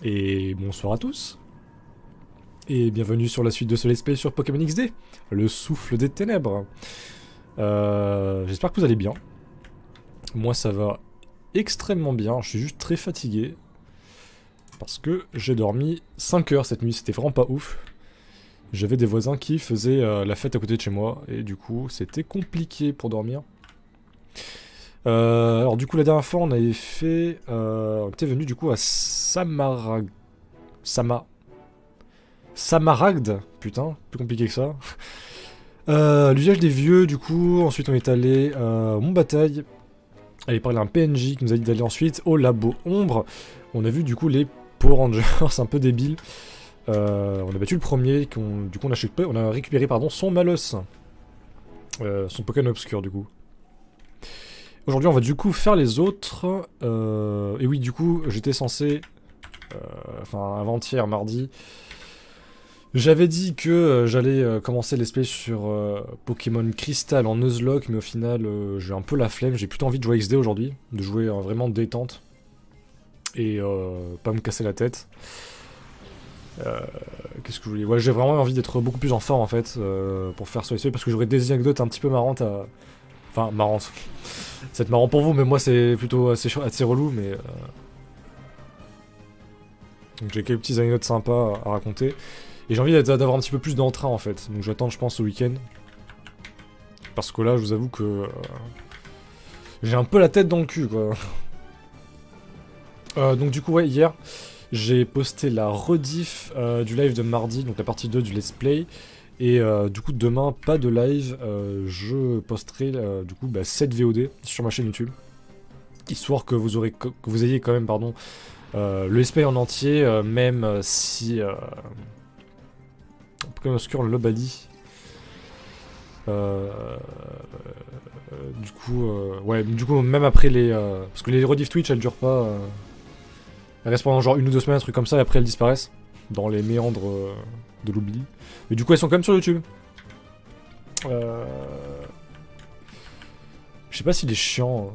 Et bonsoir à tous. Et bienvenue sur la suite de ce Let's Play sur Pokémon XD, le souffle des ténèbres. J'espère que vous allez bien. Moi ça va extrêmement bien, je suis juste très fatigué. Parce que j'ai dormi 5 heures cette nuit, c'était vraiment pas ouf. J'avais des voisins qui faisaient la fête à côté de chez moi, et du coup c'était compliqué pour dormir. Alors du coup la dernière fois on avait fait... on était venu du coup à Samaragd, putain, plus compliqué que ça. L'usage des vieux, du coup, ensuite on est allé à Montbataille, aller parler à un PNJ qui nous a dit d'aller ensuite au labo Ombre. On a vu du coup les Power Rangers, un peu débile. On a battu le premier, du coup on a récupéré pardon, son Malos, son Pokémon obscur du coup. Aujourd'hui on va du coup faire les autres, et oui du coup j'étais censé, enfin avant-hier, mardi, j'avais dit que j'allais commencer l'espèce sur Pokémon Crystal en Nuzlocke, mais au final j'ai un peu la flemme, j'ai plutôt envie de jouer XD aujourd'hui, de jouer vraiment détente, et pas me casser la tête. Qu'est-ce que je voulais... Ouais, j'ai vraiment envie d'être beaucoup plus en forme en fait, pour faire ce SP, parce que j'aurais des anecdotes un petit peu marrantes à... Enfin, marrantes. C'est marrant pour vous, mais moi c'est plutôt assez relou, mais... Donc j'ai quelques petites anecdotes sympas à raconter. Et j'ai envie d'avoir un petit peu plus d'entrain en fait. Donc j'attends je pense au week-end. Parce que là je vous avoue que... j'ai un peu la tête dans le cul quoi. Donc du coup ouais, hier j'ai posté la rediff du live de mardi, donc la partie 2 du let's play. Et du coup demain pas de live, je posterai du coup 7 VOD sur ma chaîne YouTube. Histoire que vous ayez quand même pardon, le let's play en entier, même si... Pokémon Obscur Lobali. Du coup, ouais, du coup, même après les... parce que les rediff Twitch, elles durent pas... elles restent pendant genre 1 ou 2 semaines, un truc comme ça, et après elles disparaissent. Dans les méandres de l'oubli. Mais du coup, elles sont quand même sur YouTube. Je sais pas s'il est chiant.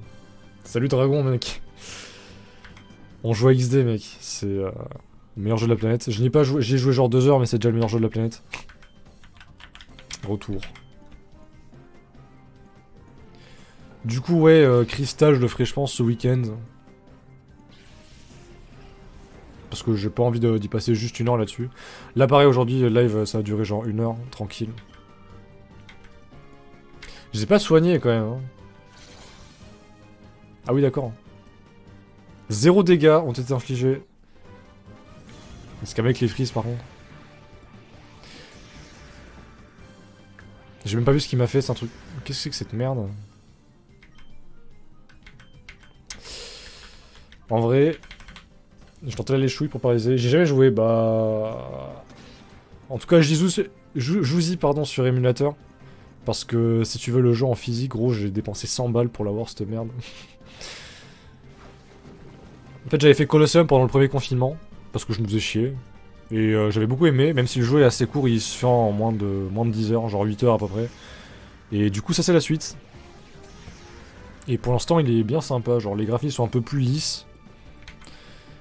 Salut Dragon, mec. On joue à XD, mec. C'est le meilleur jeu de la planète. Je n'ai pas joué... J'ai joué genre 2 heures, mais c'est déjà le meilleur jeu de la planète. Retour. Du coup, ouais, Crystal, je le ferai, je pense, ce week-end. Parce que j'ai pas envie d'y passer juste 1 heure là-dessus. Là, pareil, aujourd'hui, live, ça a duré genre 1 heure, tranquille. Je les ai pas soignés, quand même. Hein. Ah oui, d'accord. 0 dégâts ont été infligés. C'est qu'avec les frises, par contre. J'ai même pas vu ce qu'il m'a fait, c'est un truc... Qu'est-ce que c'est que cette merde? En vrai... Je tentais la chouille pour paralyser. J'ai jamais joué, bah... En tout cas, joue-y, pardon, sur émulateur. Parce que si tu veux le jeu en physique, gros, j'ai dépensé 100 balles pour l'avoir, cette merde. En fait, j'avais fait Colosseum pendant le premier confinement. Parce que je me faisais chier. Et j'avais beaucoup aimé, même si le jeu est assez court, il se fait en moins de 10 heures, genre 8 heures à peu près. Et du coup, ça c'est la suite. Et pour l'instant, il est bien sympa, genre les graphismes sont un peu plus lisses.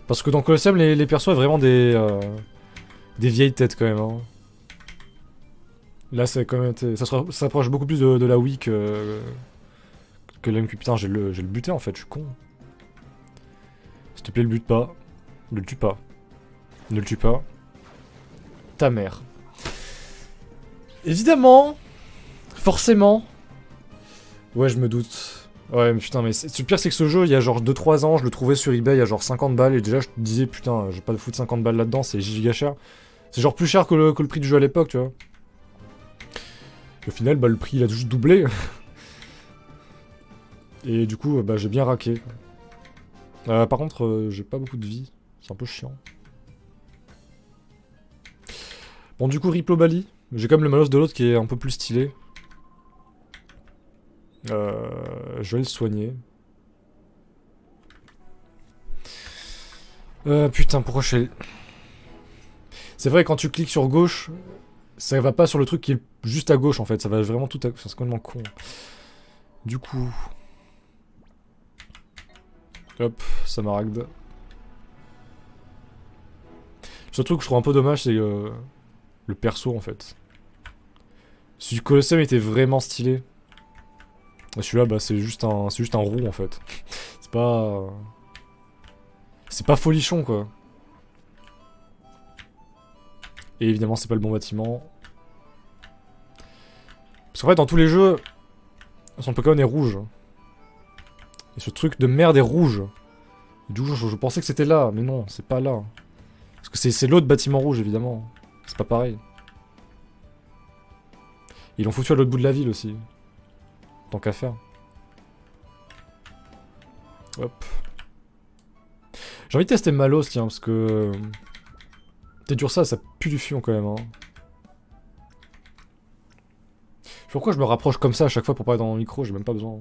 Parce que dans Colosseum, les persos ont vraiment des vieilles têtes quand même. Hein. Là, ça s'approche beaucoup plus de la Wii que l'MQ. Putain, j'ai le buté en fait, je suis con. S'il te plaît, le bute pas. Ne le tue pas. Ne le tue pas. Ta mère. Évidemment. Forcément. Ouais, je me doute. Ouais, mais putain, mais le pire, c'est que ce jeu, il y a genre 2-3 ans, je le trouvais sur eBay, il y a genre 50 balles, et déjà, je te disais, putain, j'ai pas de foutre 50 balles là-dedans, c'est giga cher. C'est genre plus cher que le prix du jeu à l'époque, tu vois. Et au final, bah, le prix, il a juste doublé. Et du coup, bah, j'ai bien raqué. Par contre, j'ai pas beaucoup de vie. C'est un peu chiant. Bon, du coup, Riplo Bali. J'ai quand même le Malos de l'autre qui est un peu plus stylé. Je vais le soigner. Putain, pourquoi je fais... C'est vrai, quand tu cliques sur gauche, ça va pas sur le truc qui est juste à gauche, en fait. Ça va vraiment tout à... Enfin, c'est complètement con. Du coup... Hop, Samaragd. Ce truc que je trouve un peu dommage, c'est le perso en fait. Si le Colosseum était vraiment stylé. Celui-là, bah, c'est juste un roux en fait. C'est pas. C'est pas folichon quoi. Et évidemment, c'est pas le bon bâtiment. Parce qu'en fait, dans tous les jeux, son Pokémon est rouge. Et ce truc de merde est rouge. Et du coup, je pensais que c'était là, mais non, c'est pas là. Parce que c'est l'autre bâtiment rouge, évidemment. C'est pas pareil. Ils l'ont foutu à l'autre bout de la ville aussi. Tant qu'à faire. Hop. J'ai envie de tester Malos, tiens, parce que... T'es dur ça pue du fion quand même, hein. Je sais pourquoi je me rapproche comme ça à chaque fois pour parler dans mon micro, j'ai même pas besoin.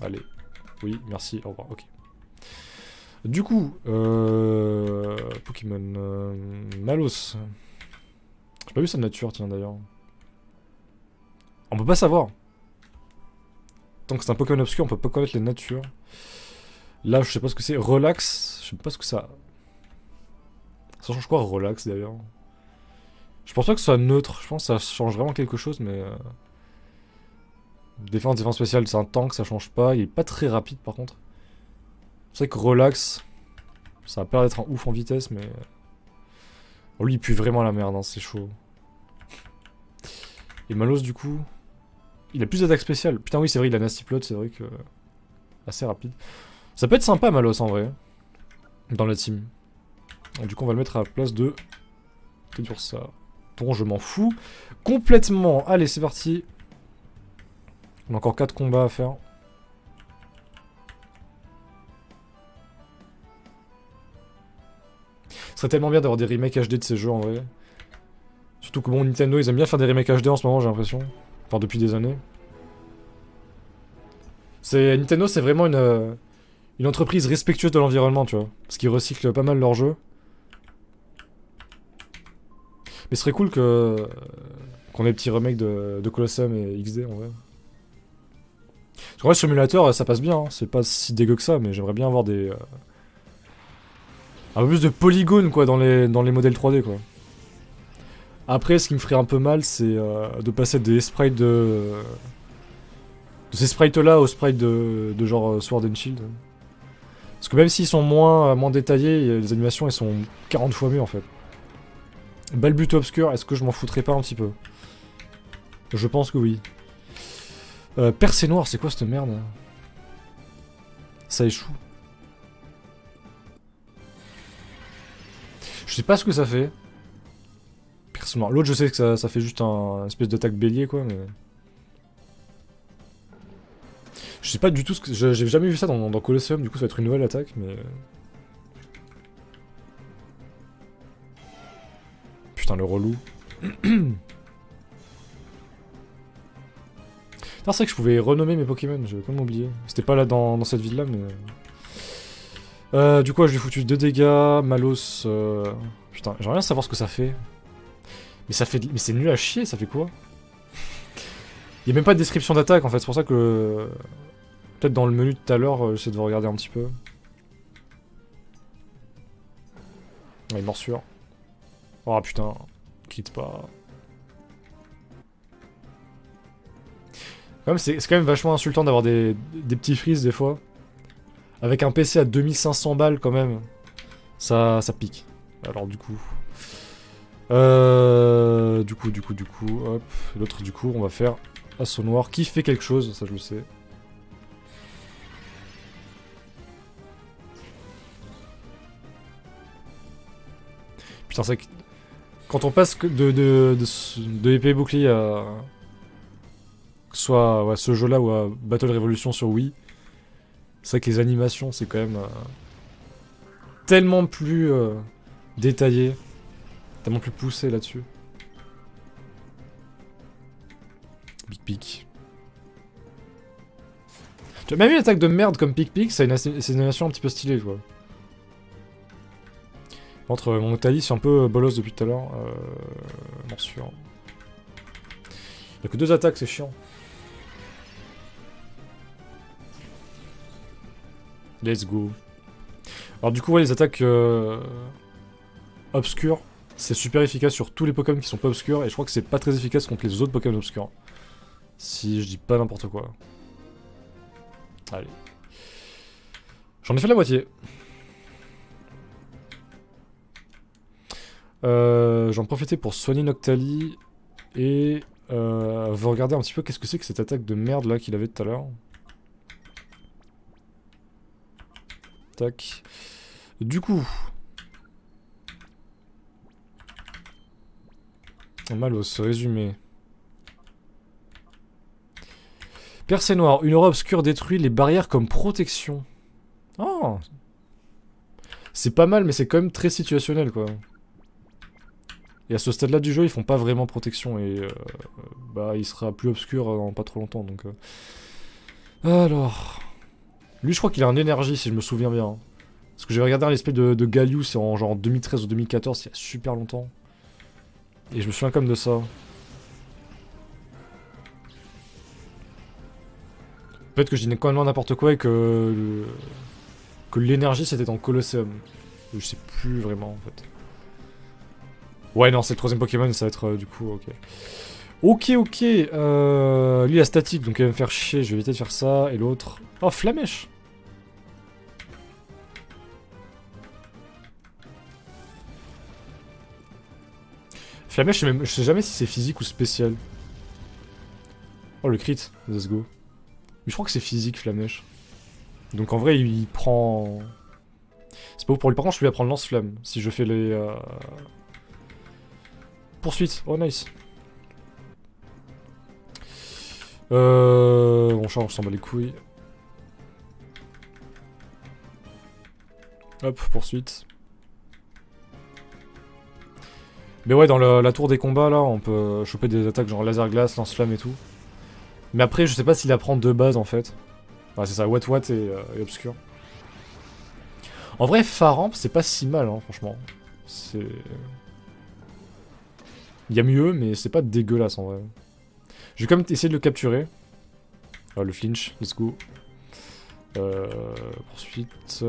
Allez. Oui, merci, au revoir, ok. Du coup, Pokémon... Malos. J'ai pas vu sa nature, tiens, d'ailleurs. On peut pas savoir. Tant que c'est un Pokémon obscur, on peut pas connaître les natures. Là, je sais pas ce que c'est. Relax, je sais pas ce que ça... Ça change quoi, relax, d'ailleurs? Je pense pas que ce soit neutre, je pense que ça change vraiment quelque chose, mais... Défense spéciale, c'est un tank, ça change pas. Il est pas très rapide, par contre. C'est vrai que relax, ça a peur d'être un ouf en vitesse, mais... Oh, lui, il pue vraiment la merde, hein, c'est chaud. Et Malos, du coup... Il a plus d'attaque spéciale. Putain, oui, c'est vrai, il a Nasty Plot, c'est vrai que... Assez rapide. Ça peut être sympa, Malos, en vrai. Dans la team. Donc, du coup, on va le mettre à la place de... Que dur ça. Bon, je m'en fous. Complètement. Allez, c'est parti. On a encore 4 combats à faire. Ce serait tellement bien d'avoir des remakes HD de ces jeux, en vrai. Surtout que bon, Nintendo, ils aiment bien faire des remakes HD en ce moment, j'ai l'impression. Enfin, depuis des années. Nintendo, c'est vraiment une entreprise respectueuse de l'environnement, tu vois. Parce qu'ils recyclent pas mal leurs jeux. Mais ce serait cool qu'on ait des petits remakes de Colosseum et XD, en vrai. Parce qu'en vrai, simulateur, ça passe bien, hein. C'est pas si dégueu que ça, mais j'aimerais bien avoir des... un peu plus de polygones, quoi, dans les modèles 3D, quoi. Après, ce qui me ferait un peu mal, c'est de passer des sprites de ces sprites-là aux sprites de genre Sword and Shield. Parce que même s'ils sont moins détaillés, les animations, elles sont 40 fois mieux, en fait. Balbut obscur, est-ce que je m'en foutrais pas un petit peu? Je pense que oui. Percé noir, c'est quoi cette merde? Ça échoue. Je sais pas ce que ça fait. Percé noir. L'autre, je sais que ça fait juste un espèce d'attaque bélier, quoi, mais... Je sais pas du tout ce que... J'ai jamais vu ça dans Colosseum, du coup ça va être une nouvelle attaque, mais... Putain, le relou. Putain, c'est vrai que je pouvais renommer mes Pokémon, j'avais complètement oublié. C'était pas là dans cette ville-là, mais... du coup, je lui ai foutu 2 dégâts, Malos... Putain, j'aimerais bien savoir ce que ça fait. Mais ça fait... Mais c'est nul à chier, ça fait quoi? Il y a même pas de description d'attaque, en fait, c'est pour ça que... Peut-être dans le menu de tout à l'heure, j'essaie de regarder un petit peu. Ouais, morsure. Oh putain, quitte pas. C'est quand même vachement insultant d'avoir des petits freeze des fois. Avec un PC à 2500 balles quand même. Ça pique. Alors du coup... Du coup, hop. L'autre du coup, on va faire Assaut Noir qui fait quelque chose, ça je le sais. Putain, c'est que... Quand on passe de épée et bouclier à... Que ce soit ouais, ce jeu-là ou à Battle Revolution sur Wii, c'est vrai que les animations, c'est quand même... tellement plus détaillé. Tellement plus poussé là-dessus. Pic Pic. Tu vois, même une attaque de merde comme Pic Pic, c'est une animation un petit peu stylée, quoi. Entre mon Octalis, c'est un peu bolos depuis tout à l'heure. Morsure. Il n'y a que 2 attaques, c'est chiant. Let's go. Alors du coup, ouais, les attaques obscures, c'est super efficace sur tous les Pokémon qui sont pas obscurs, et je crois que c'est pas très efficace contre les autres Pokémon obscurs. Si je dis pas n'importe quoi. Allez. J'en ai fait la moitié. J'en profitais pour soigner Noctali, et on va regarder un petit peu qu'est-ce que c'est que cette attaque de merde là qu'il avait tout à l'heure. Tac. Du coup... Malos, résumé. Percée noire, une aura obscure détruit les barrières comme protection. Oh, c'est pas mal, mais c'est quand même très situationnel, quoi. Et à ce stade-là du jeu, ils font pas vraiment protection, et bah, il sera plus obscur dans pas trop longtemps, donc... Alors... Lui, je crois qu'il a un énergie, si je me souviens bien. Parce que j'ai regardé un espèce de Galio, c'est en genre 2013 ou 2014, il y a super longtemps. Et je me souviens comme de ça. Peut-être que je dis quand même n'importe quoi et que l'énergie c'était en Colosseum. Je sais plus vraiment en fait. Ouais non c'est le troisième Pokémon, ça va être du coup ok. Ok. Lui il a statique donc il va me faire chier, je vais éviter de faire ça. Et l'autre... Oh Flamèche. Flamèche je sais jamais si c'est physique ou spécial. Oh le crit, let's go. Mais je crois que c'est physique Flamèche. Donc en vrai il prend... C'est pas ouf pour lui, par contre je vais prendre lance-flamme si je fais les... Poursuite, oh nice. On change, on s'en bat les couilles. Hop, poursuite. Mais ouais, dans la tour des combats, là, on peut choper des attaques genre laser glace, lance-flamme et tout. Mais après, je sais pas s'il apprend deux bases, en fait. Ouais, c'est ça, Wat et Obscur. En vrai, Faramp, c'est pas si mal, hein, franchement. C'est... Il y a mieux, mais c'est pas dégueulasse, en vrai. Je vais quand même essayer de le capturer. Ah, le flinch, let's go. Poursuite...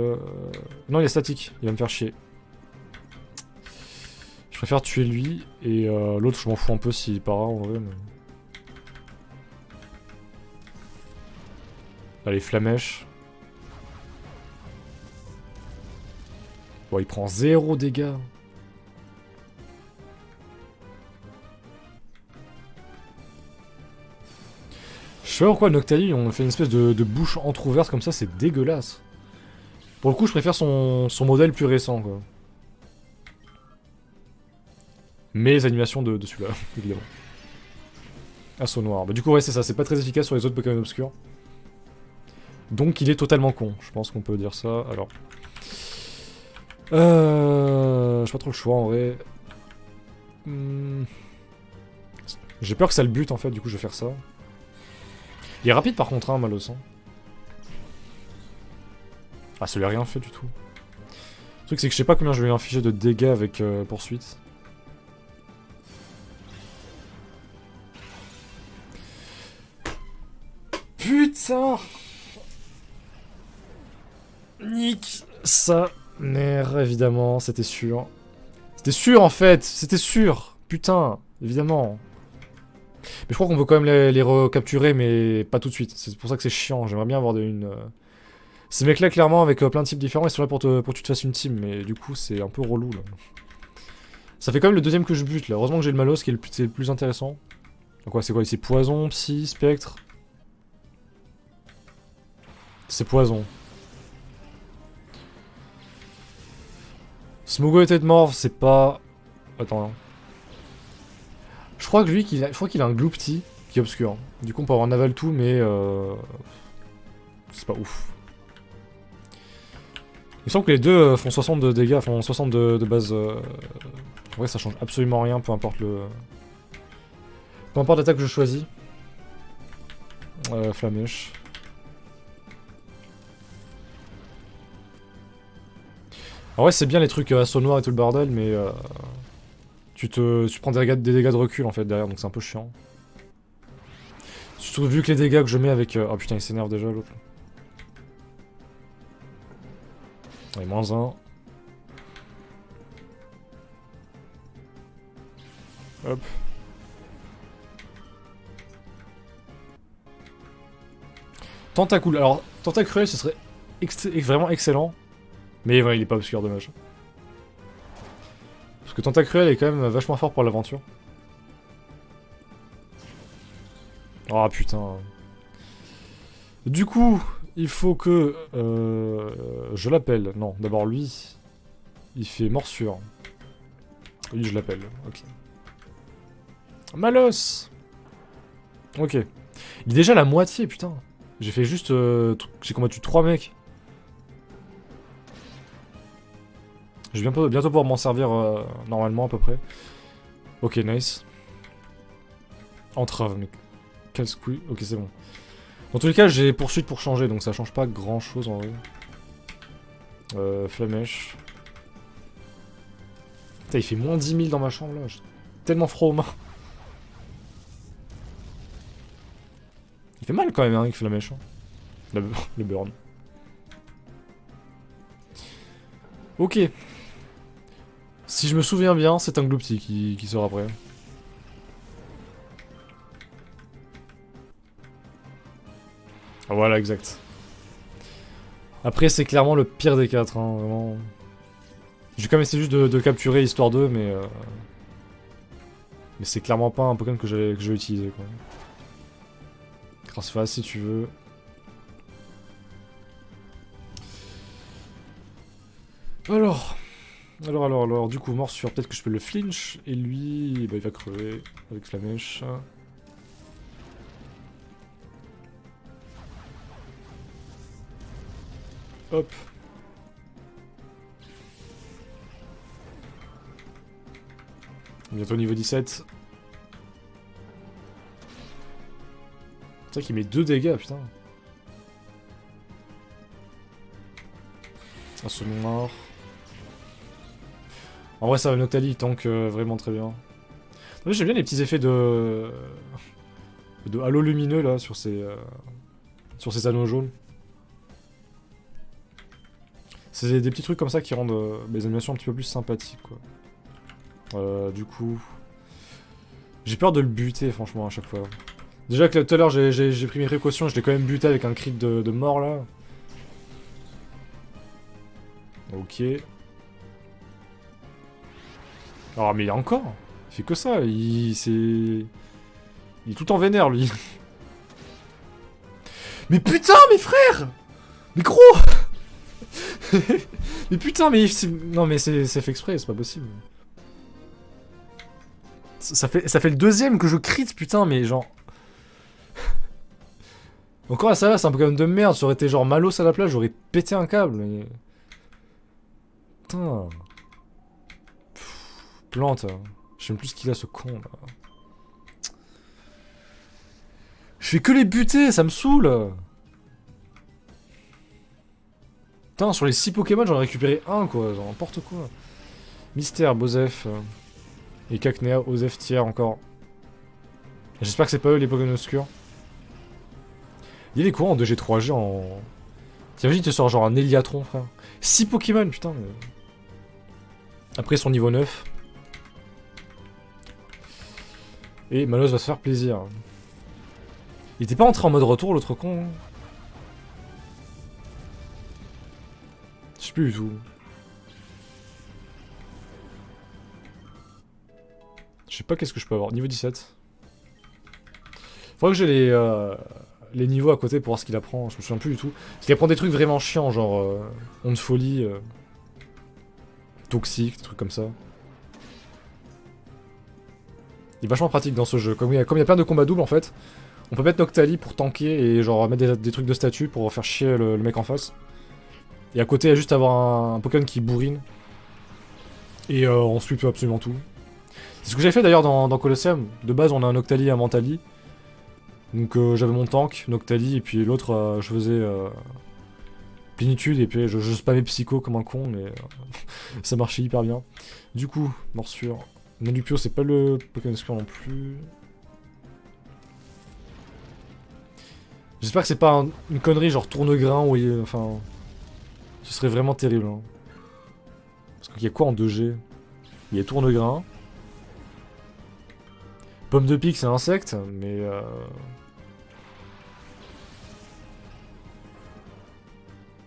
Non, il est statique, il va me faire chier. Je préfère tuer lui, et l'autre, je m'en fous un peu s'il part en vrai, mais... Allez, Flamèche. Bon, il prend 0 dégâts. Je sais pas pourquoi Noctali, on fait une espèce de bouche entrouverte comme ça, c'est dégueulasse. Pour le coup, je préfère son modèle plus récent, quoi. Mais les animations de celui-là, évidemment. Assaut noir. Bah du coup, ouais, c'est ça, c'est pas très efficace sur les autres Pokémon obscurs. Donc il est totalement con, je pense qu'on peut dire ça. Alors... j'ai pas trop le choix, en vrai. J'ai peur que ça le bute, en fait, du coup je vais faire ça. Il est rapide par contre, hein, Malos. Ah, ça lui a rien fait du tout. Le truc, c'est que je sais pas combien je vais lui infliger de dégâts avec poursuite. Putain! Nick sa mère, évidemment, c'était sûr. C'était sûr, en fait! C'était sûr! Putain! Évidemment! Mais je crois qu'on peut quand même les recapturer, mais pas tout de suite. C'est pour ça que c'est chiant. J'aimerais bien avoir une... Ces mecs-là, clairement, avec plein de types différents, ils sont là pour que tu te fasses une team. Mais du coup, c'est un peu relou, là. Ça fait quand même le deuxième que je bute, là. Heureusement que j'ai le Malos, qui est le plus intéressant. Donc ouais, c'est quoi? C'est poison, psy, spectre. C'est poison. Smogo et tête mort, c'est pas... Attends, je crois que lui, je crois qu'il a un Gloopty qui est obscur. Du coup, on peut avoir un Avaltou, mais c'est pas ouf. Il me semble que les deux font 60 de dégâts, font 60 de base. En vrai, ça change absolument rien, peu importe le... Peu importe l'attaque que je choisis. Flamèche. En vrai, c'est bien les trucs assaut noir et tout le bordel, mais... Tu prends des dégâts de recul en fait derrière, donc c'est un peu chiant. Surtout vu que les dégâts que je mets avec... Oh putain, il s'énerve déjà l'autre. Allez, -1. Hop. Tentacule. Alors, Tentacruel, ce serait vraiment excellent. Mais ouais, il est pas obscur, dommage. Parce que Tentacruel est quand même vachement fort pour l'aventure. Oh putain. Du coup, il faut que... je l'appelle. Non, d'abord lui. Il fait morsure. Lui, je l'appelle. Ok. Malos. Ok. Il est déjà la moitié, putain. J'ai fait juste... j'ai combattu 3 mecs. Je vais bientôt pouvoir m'en servir normalement à peu près. Ok, nice. Entrave, mec. Casse-couille. Ok, c'est bon. Dans tous les cas, j'ai poursuite pour changer, donc ça change pas grand chose en vrai. Flamèche. Putain, il fait moins 10 000 dans ma chambre là. J'ai tellement froid aux mains. Il fait mal quand même, hein, avec Flamèche. Hein. Le burn. Ok. Si je me souviens bien, c'est un Gloopsy qui sort après. Voilà, exact. Après, c'est clairement le pire des 4, hein, vraiment. J'ai quand même essayé juste de capturer histoire d'eux, mais... Mais c'est clairement pas un Pokémon que je vais utiliser, quoi. Crasse face, si tu veux. Alors, du coup, morsure, peut-être que je peux le flinch, et lui, bah, il va crever avec Flamèche. Hop. Bientôt niveau 17. C'est vrai qu'il met 2 dégâts, putain. Un second mort. En vrai, ça va, Noctali, il tank vraiment très bien. J'aime bien les petits effets de halo lumineux là sur ces anneaux jaunes. C'est des petits trucs comme ça qui rendent les animations un petit peu plus sympathiques, quoi. Du coup, j'ai peur de le buter franchement à chaque fois. Déjà que tout à l'heure j'ai pris mes précautions, je l'ai quand même buté avec un crit de mort là. Ok. Ah mais il y a encore. Il fait que ça, il est tout en vénère lui. Mais putain mes frères. Mais gros. Mais putain mais... Non mais c'est fait exprès, c'est pas possible. Ça fait le deuxième que je crit putain mais genre... Encore là ça va, c'est un Pokémon de merde, ça aurait été genre Malos à la place, j'aurais pété un câble mais... Putain... Plante. Je sais même plus ce qu'il a ce con là. Je fais que les buter, ça me saoule. Putain, sur les 6 Pokémon, j'en ai récupéré un quoi, genre n'importe quoi. Mystère, Bozef. Et Cacnea, Osef, Tiers encore. J'espère que c'est pas eux les Pokémon obscurs. Il est quoi en 2G, 3G en... T'imagines, tu sors genre un Eliatron, frère. 6 Pokémon, putain. Mais... Après son niveau 9. Et Malos va se faire plaisir. Il était pas entré en mode retour l'autre con. Je sais plus du tout. Je sais pas qu'est-ce que je peux avoir. Niveau 17. Faudrait que j'ai les niveaux à côté pour voir ce qu'il apprend. Je me souviens plus du tout. Parce qu'il apprend des trucs vraiment chiants, genre onde folie, toxique, des trucs comme ça. Il est vachement pratique dans ce jeu. Comme il y a plein de combats doubles en fait, on peut mettre Noctali pour tanker et genre mettre des trucs de statut pour faire chier le mec en face. Et à côté, il y a juste avoir un Pokémon qui bourrine. Et on sweep absolument tout. C'est ce que j'ai fait d'ailleurs dans Colosseum. De base, on a un Noctali et un Mentali. Donc j'avais mon tank, Noctali, et puis l'autre, je faisais plénitude, et puis je spammais Psycho comme un con, mais ça marchait hyper bien. Du coup, morsure. Nalupio, c'est pas le Pokémon obscur non plus. J'espère que c'est pas une connerie genre tourne-grain ou enfin... Ce serait vraiment terrible. Hein. Parce qu'il y a quoi en 2G? Il y a tourne-grain. Pomme de pique, c'est un insecte, mais...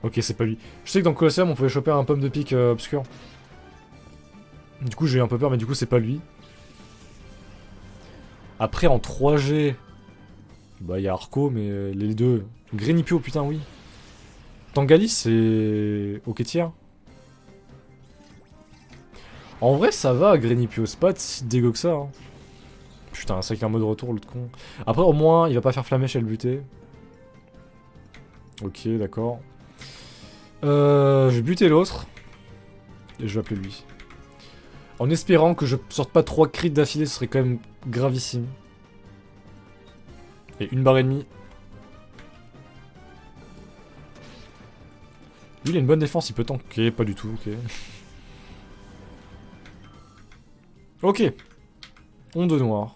Ok, c'est pas lui. Je sais que dans Colosseum, on pouvait choper un pomme de pique obscur. Du coup, j'ai eu un peu peur, mais du coup, c'est pas lui. Après, en 3G... Bah, il y a Arco, mais les deux... Grenipio, putain, oui. Tangalis, c'est... Ok, tiers. En vrai, ça va, Grenipio. C'est pas si dégueu que ça. Hein. Putain, c'est qu'un mode retour, l'autre con. Après, au moins, il va pas faire flamèche et le buter. Ok, d'accord. Je vais buter l'autre. Et je vais appeler lui. En espérant que je sorte pas 3 crits d'affilée, ce serait quand même gravissime. Et une barre et demie. Lui, il a une bonne défense, il peut tanker. Pas du tout, ok. Ok. Onde noire.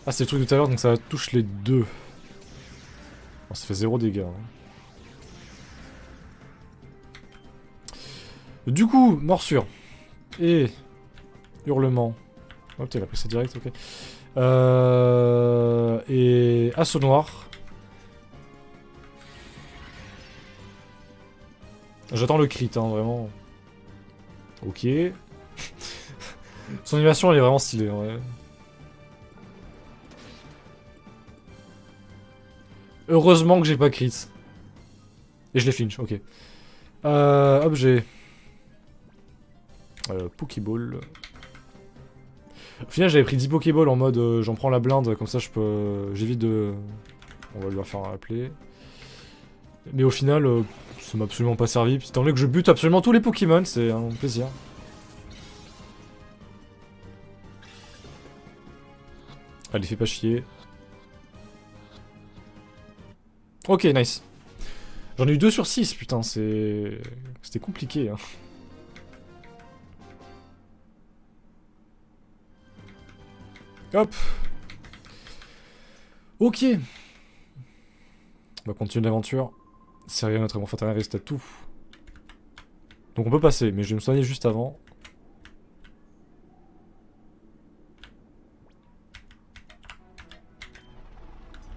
Ah, c'est le truc de tout à l'heure, donc ça touche les deux. Bon, ça fait 0 dégâts. Hein. Du coup, morsure. Et... hurlement. Oh putain, il a pris ça direct, ok. Et... assaut noir. J'attends le crit, hein, vraiment. Ok. Son animation, elle est vraiment stylée, ouais. Heureusement que j'ai pas crit. Et je les flinch, ok. Objet. Pokéball. Au final, j'avais pris 10 Pokéballs en mode j'en prends la blinde, comme ça je peux. J'évite de. On va lui faire appeler. Mais au final, ça m'a absolument pas servi. Puis étant donné que je bute absolument tous les Pokémon, c'est un plaisir. Allez, fais pas chier. Ok, nice. J'en ai eu 2 sur 6, putain, c'était compliqué. Hein. Hop. Ok. On va continuer l'aventure. Sérieux, notre amour fraternel reste à tout. Donc on peut passer, mais je vais me soigner juste avant.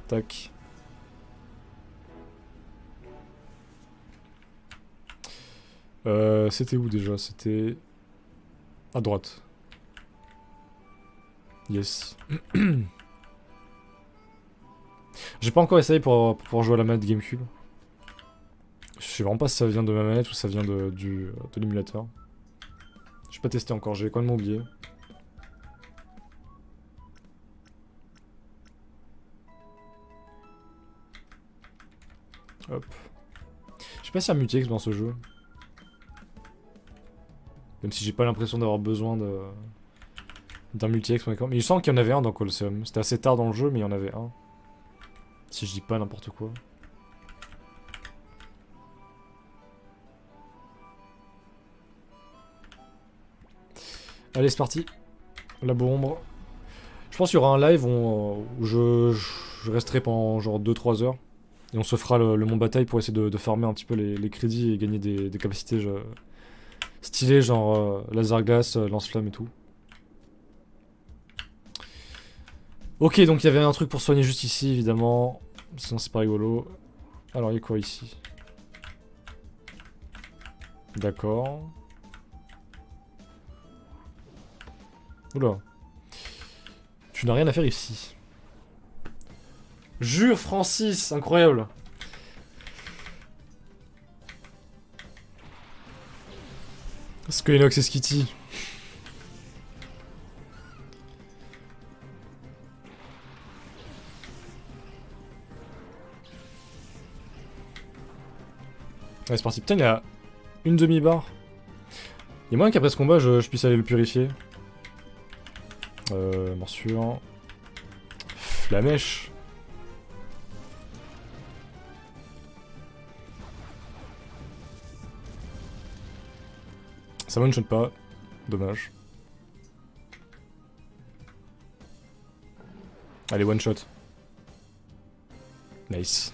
Tac. C'était où déjà? C'était... à droite. Yes. J'ai pas encore essayé pour pouvoir jouer à la manette GameCube. Je sais vraiment pas si ça vient de ma manette ou ça vient de l'émulateur. J'ai pas testé encore, j'ai complètement oublié. Hop. Je sais pas s'il y a Mutex dans ce jeu. Même si j'ai pas l'impression d'avoir besoin d'un multi-ex. Mais je sens qu'il y en avait un dans Colosseum. C'était assez tard dans le jeu, mais il y en avait un. Si je dis pas n'importe quoi. Allez, c'est parti. La bombe. Je pense qu'il y aura un live où je resterai pendant genre 2-3 heures. Et on se fera le monde bataille pour essayer de farmer un petit peu les crédits et gagner des capacités stylées, genre laser glace, lance-flamme et tout. Ok, donc il y avait un truc pour soigner juste ici, évidemment. Sinon c'est pas rigolo. Alors il y a quoi ici? D'accord. Oula. Tu n'as rien à faire ici. Jure Francis, incroyable. Skynox et Skitty. Allez, c'est parti. Putain, il y a une demi-barre. Il y a moyen qu'après ce combat, je puisse aller le purifier. Morsure. Flamèche. Ça one-shot pas. Dommage. Allez, one-shot. Nice.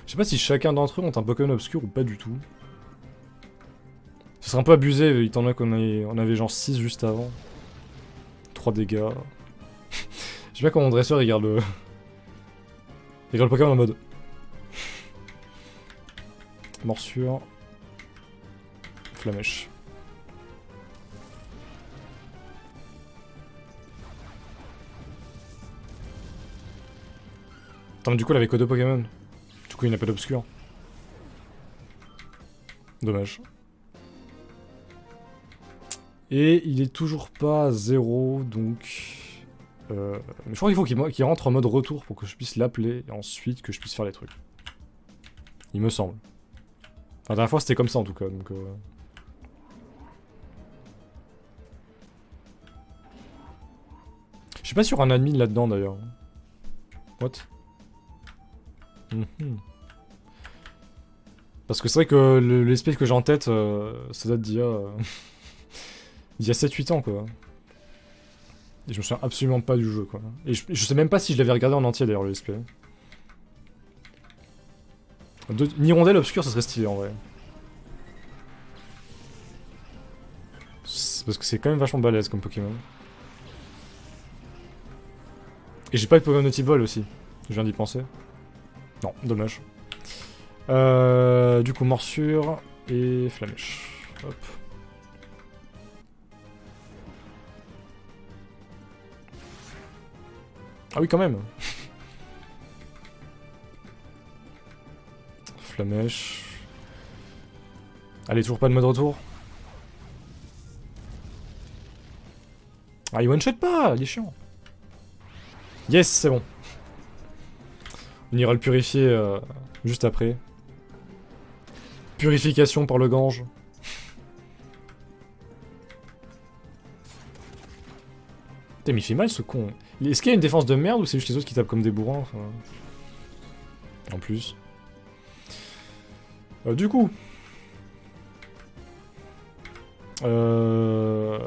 Je sais pas si chacun d'entre eux ont un Pokémon obscur ou pas du tout. Ce serait un peu abusé, étant donné on avait genre 6 juste avant. 3 dégâts. Je sais pas comment mon dresseur il regarde le... Il regarde le Pokémon en mode... Morsure. Flamèche. Attends, mais du coup, il avait que 2 Pokémon. Du coup, il n'a pas d'obscur. Dommage. Et il est toujours pas à 0, donc... Mais je crois qu'il faut qu'il rentre en mode retour pour que je puisse l'appeler, et ensuite que je puisse faire les trucs. Il me semble. Enfin, la dernière fois, c'était comme ça, en tout cas, donc... Je suis pas sûr un admin là-dedans, d'ailleurs. What? Parce que c'est vrai que l'espèce que j'ai en tête, ça date d'il y a... il y a 7-8 ans, quoi. Et je me souviens absolument pas du jeu, quoi. Et je sais même pas si je l'avais regardé en entier, d'ailleurs, le let's play. Une hirondelle obscure, ça serait stylé, en vrai. Parce que c'est quand même vachement balèze comme Pokémon. Et j'ai pas de Pokémon de type vol aussi. Je viens d'y penser. Non, dommage. Du coup, morsure et flamèche. Hop. Ah oui, quand même. Flamèche. Allez, toujours pas de mode retour. Ah, il one-shot pas, il est chiant. Yes, c'est bon. On ira le purifier juste après. Purification par le gange. Putain, mais il fait mal ce con. Est-ce qu'il y a une défense de merde ou c'est juste les autres qui tapent comme des bourrins enfin... En plus. Du coup. On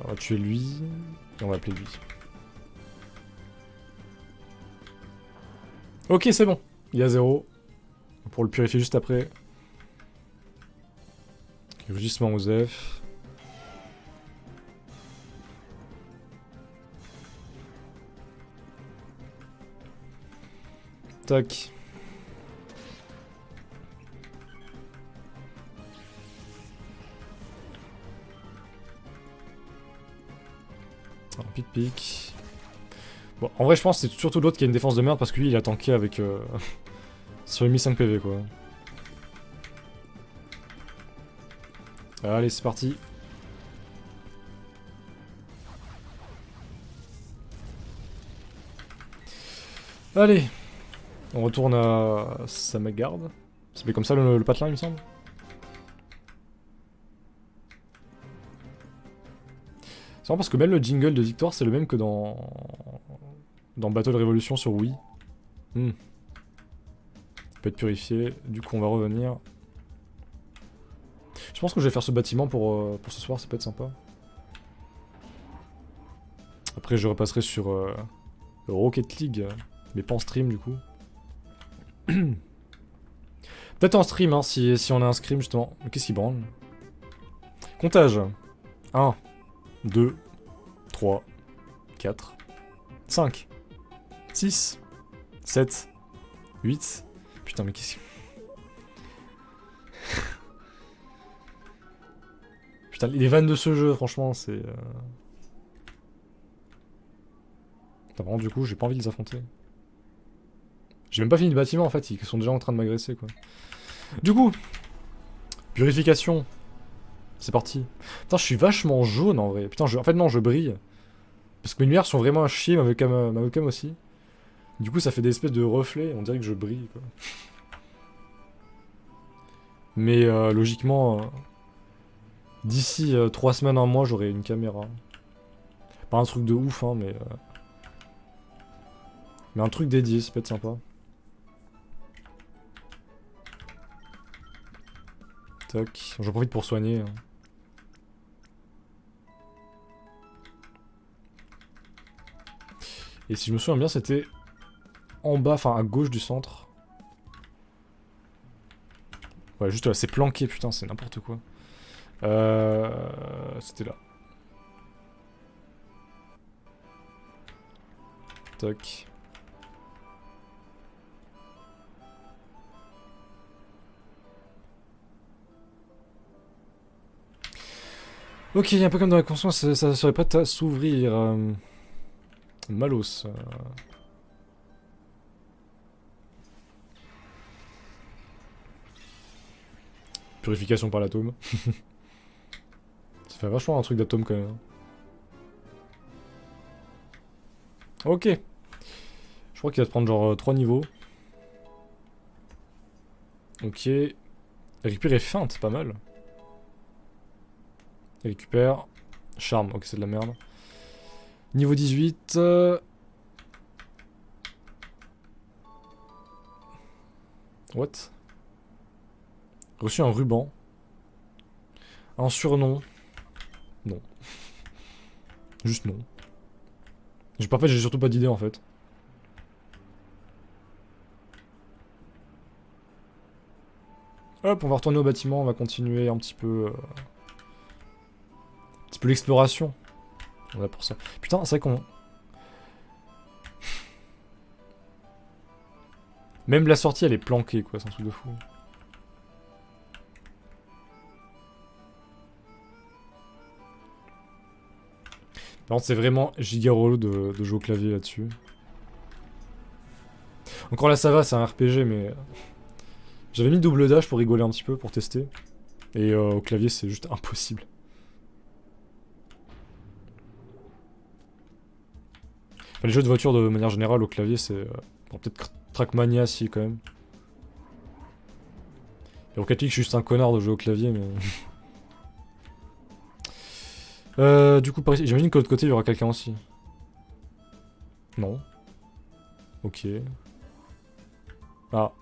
va tuer lui. Et on va appeler lui. Ok, c'est bon. Il y a 0. Pour le purifier juste après. Rugissement Osef. Tac. Un pic-pic. Bon, en vrai, je pense que c'est surtout l'autre qui a une défense de merde parce que lui, il a tanké avec... sur les 1500 PV, quoi. Allez, c'est parti. Allez. On retourne à Samagarde. Ça s'appelait comme ça le patelin, il me semble. C'est marrant parce que même le jingle de Victoire, c'est le même que dans Battle Revolution sur Wii. Il peut être purifié. Du coup, on va revenir. Je pense que je vais faire ce bâtiment pour ce soir, ça peut être sympa. Après, je repasserai sur Rocket League, mais pas en stream du coup. Peut-être en stream, hein, si on a un stream justement. Mais qu'est-ce qui branle? Comptage. 1, 2, 3, 4, 5, 6, 7, 8. Putain, mais qu'est-ce que... Putain, les vannes de ce jeu, franchement, c'est... Vraiment, du coup, j'ai pas envie de les affronter. J'ai même pas fini le bâtiment, en fait, ils sont déjà en train de m'agresser, quoi. Du coup, purification. C'est parti. Putain, je suis vachement jaune, en vrai. Putain, en fait, non, je brille. Parce que mes lumières sont vraiment à chier, ma webcam aussi. Du coup, ça fait des espèces de reflets, on dirait que je brille, quoi. Mais logiquement, d'ici 3 semaines, un mois, j'aurai une caméra. Pas un truc de ouf, hein, mais un truc dédié, ça peut être sympa. Tac, j'en profite pour soigner. Et si je me souviens bien, c'était en bas, enfin à gauche du centre. Ouais, juste là, c'est planqué, putain, c'est n'importe quoi. C'était là. Tac. Ok, un peu comme dans la conscience, ça serait prêt à s'ouvrir. Malos. Purification par l'atome. Ça fait vachement un truc d'atome quand même. Hein. Ok. Je crois qu'il va te prendre genre 3 niveaux. Ok. Récupérer feinte, pas mal. Récupère. Charme, ok c'est de la merde. Niveau 18. What? Reçu un ruban. Un surnom. Non. Juste non. En fait, j'ai surtout pas d'idée en fait. Hop, on va retourner au bâtiment, on va continuer un petit peu... un petit peu l'exploration. On est là pour ça. Putain, c'est vrai qu'on... Même la sortie, elle est planquée, quoi, c'est un truc de fou. Par contre, c'est vraiment giga relou de jouer au clavier là-dessus. Encore là, ça va, c'est un RPG, mais... J'avais mis double dash pour rigoler un petit peu, pour tester. Et au clavier, c'est juste impossible. Enfin, les jeux de voiture, de manière générale, au clavier, c'est... Bon, peut-être Trackmania, si, quand même. Et au Catholique, je suis juste un connard de jouer au clavier, mais... du coup, par ici, j'imagine que de l'autre côté, il y aura quelqu'un aussi. Non. Ok. Ah.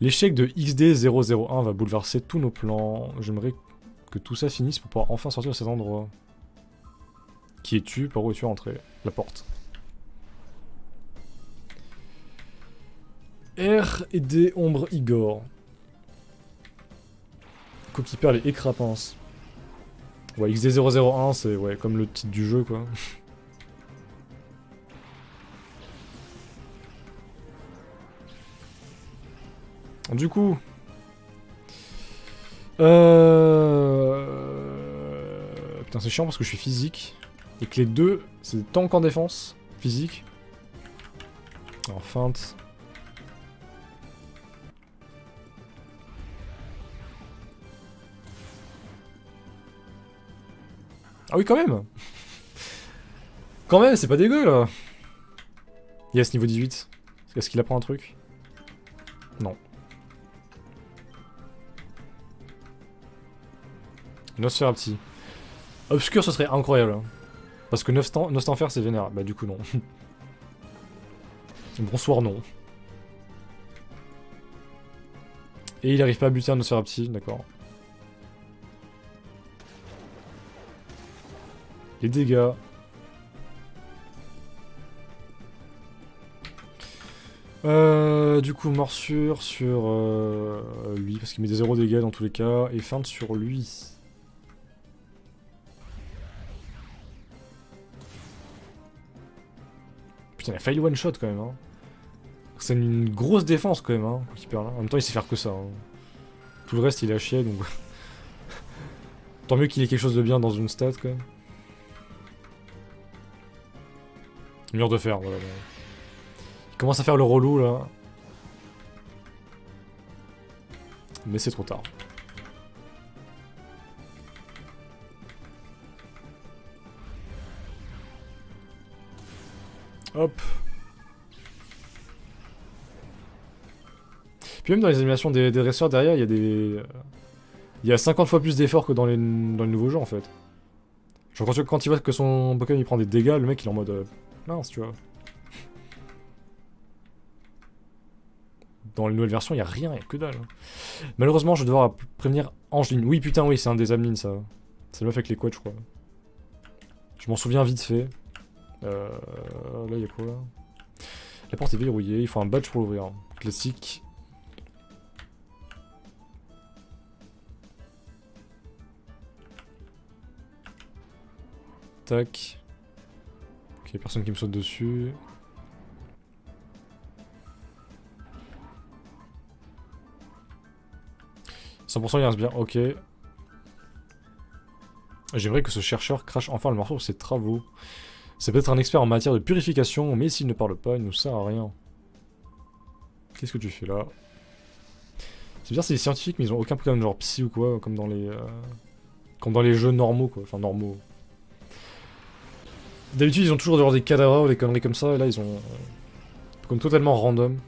L'échec de XD001 va bouleverser tous nos plans. J'aimerais que tout ça finisse pour pouvoir enfin sortir de cet endroit. Qui es-tu? Par où es-tu rentré? La porte. R et D, ombre Igor. Coquille perle et écrapince. Ouais, XD001, c'est ouais, comme le titre du jeu, quoi. Du coup... Putain, c'est chiant parce que je suis physique. Et que les deux, c'est tank en défense, physique. Alors, feinte. Ah oui, quand même. Quand même, c'est pas dégueu, là. Yes, niveau 18. Est-ce qu'il apprend un truc? Non. Nosferapti. Obscur, ce serait incroyable. Hein. Parce que Nostanfer, c'est vénère. Bah, du coup, non. Bonsoir, non. Et il arrive pas à buter un Nosferapti, d'accord. Les dégâts. Du coup, morsure sur lui, parce qu'il met des 0 dégâts dans tous les cas, et feinte sur lui. Putain, il a failli one-shot quand même, hein. C'est une grosse défense quand même, hein, Keeper, là. En même temps, il sait faire que ça. Hein. Tout le reste, il est à chier, donc... Tant mieux qu'il ait quelque chose de bien dans une stat, quand même. Mur de fer, voilà. Il commence à faire le relou, là. Mais c'est trop tard. Hop. Puis même dans les animations des dresseurs derrière, il y a des... Il y a 50 fois plus d'efforts que dans les nouveaux jeux en fait. Genre quand il voit que son Pokémon il prend des dégâts, le mec il est en mode... mince, tu vois. Dans les nouvelles versions, il y a rien, il y a que dalle. Malheureusement, je vais devoir prévenir Angeline. Oui, putain, oui, c'est un des Amnines, ça. C'est le meuf avec les quads, je crois. Je m'en souviens vite fait. Là, il y a quoi là? La porte est verrouillée, il faut un badge pour l'ouvrir. Classique. Tac. Ok, personne qui me saute dessus. « 100% il reste bien, ok. J'aimerais que ce chercheur crache enfin le morceau de ses travaux. C'est peut-être un expert en matière de purification, mais s'il ne parle pas, il ne nous sert à rien. Qu'est-ce que tu fais là? C'est bizarre, c'est des scientifiques, mais ils ont aucun Pokémon genre psy ou quoi, comme dans les jeux normaux quoi, enfin normaux. D'habitude ils ont toujours genre des cadavres ou des conneries comme ça, et là ils ont comme totalement random.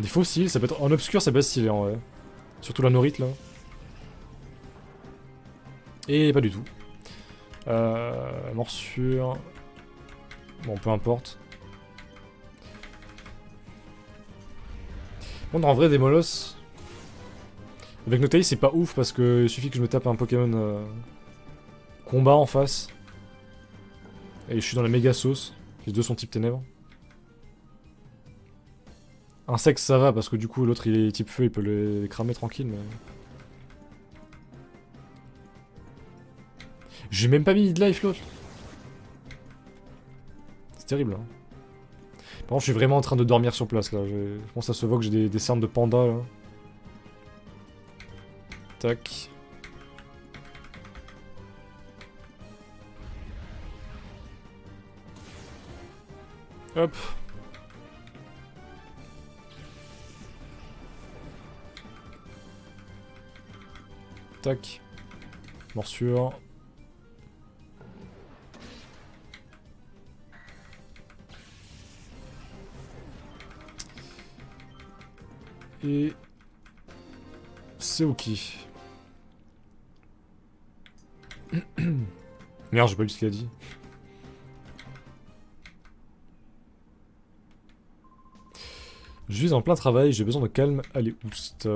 Des fossiles, ça peut être en obscur, c'est pas stylé en vrai. Surtout la norite là. Et pas du tout. Morsure. Bon, peu importe. Bon, en vrai, des molosses. Avec Noctaï, c'est pas ouf parce que il suffit que je me tape un Pokémon combat en face. Et je suis dans la méga sauce. Les deux sont type ténèbres. Insecte, ça va parce que du coup, l'autre il est type feu, il peut les cramer tranquille. Mais... J'ai même pas mis midlife l'autre. C'est terrible. Hein. Par contre, je suis vraiment en train de dormir sur place là. Je pense que ça se voit que j'ai des cernes de panda là. Tac. Hop. Tac. Morsure. Et... c'est ok. Merde, j'ai pas lu ce qu'il a dit. Je suis en plein travail, j'ai besoin de calme. Allez, oust.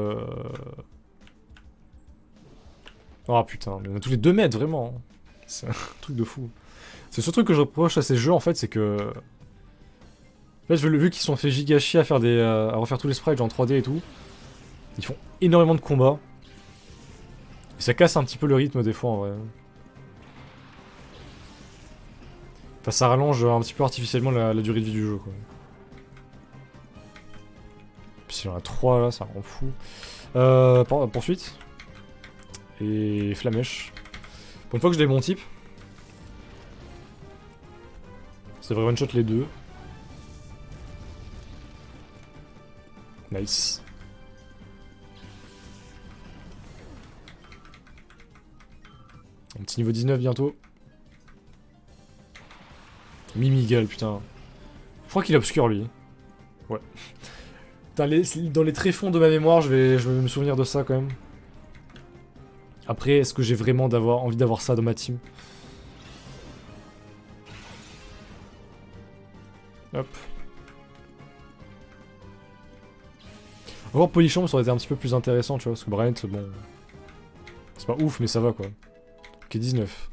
Oh putain, mais on a tous les 2 mètres, vraiment. C'est un truc de fou. C'est ce truc que je reproche à ces jeux, en fait, c'est que... Là, vu qu'ils sont fait giga chier à faire à refaire tous les sprites en 3D et tout, ils font énormément de combats. Et ça casse un petit peu le rythme des fois, en vrai. Enfin, ça rallonge un petit peu artificiellement la durée de vie du jeu, quoi. Puis s'il y en a 3 là, ça rend fou. Poursuite. Et Flamèche. Pour une fois que j'ai des bons types. Ça devrait one-shot les deux. Nice. Un petit niveau 19 bientôt. Mimigal, putain. Je crois qu'il est obscur lui. Ouais. Dans les tréfonds de ma mémoire, je vais me souvenir de ça quand même. Après, est-ce que j'ai vraiment envie d'avoir ça dans ma team? Hop. Encore Polychamp, ça aurait été un petit peu plus intéressant, tu vois, parce que Bryant, bon... C'est pas ouf, mais ça va, quoi. Ok, 19.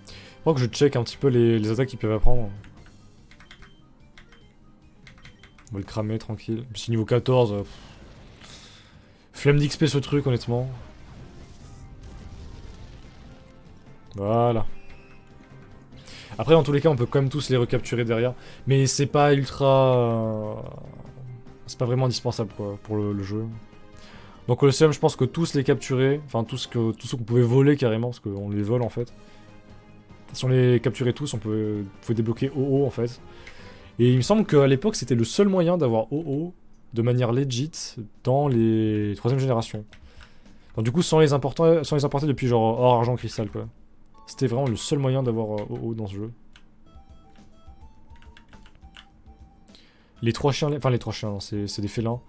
Je crois que je check un petit peu les attaques qu'ils peuvent apprendre. On va le cramer, tranquille. Puis niveau 14... Flemme d'XP ce truc, honnêtement. Voilà. Après, dans tous les cas, on peut quand même tous les recapturer derrière. Mais c'est pas ultra... C'est pas vraiment indispensable, quoi, pour le jeu. Donc Colosseum, je pense que tous les capturer, enfin tous ceux qu'on pouvait voler carrément, parce qu'on les vole en fait. Si on les capturait tous, on pouvait débloquer OO en fait. Et il me semble qu'à l'époque, c'était le seul moyen d'avoir OO de manière legit dans les 3ème génération. Donc du coup, sans les importer depuis genre or, argent, cristal quoi. C'était vraiment le seul moyen d'avoir OO dans ce jeu. Les 3 chiens, enfin les 3 chiens, c'est des félins.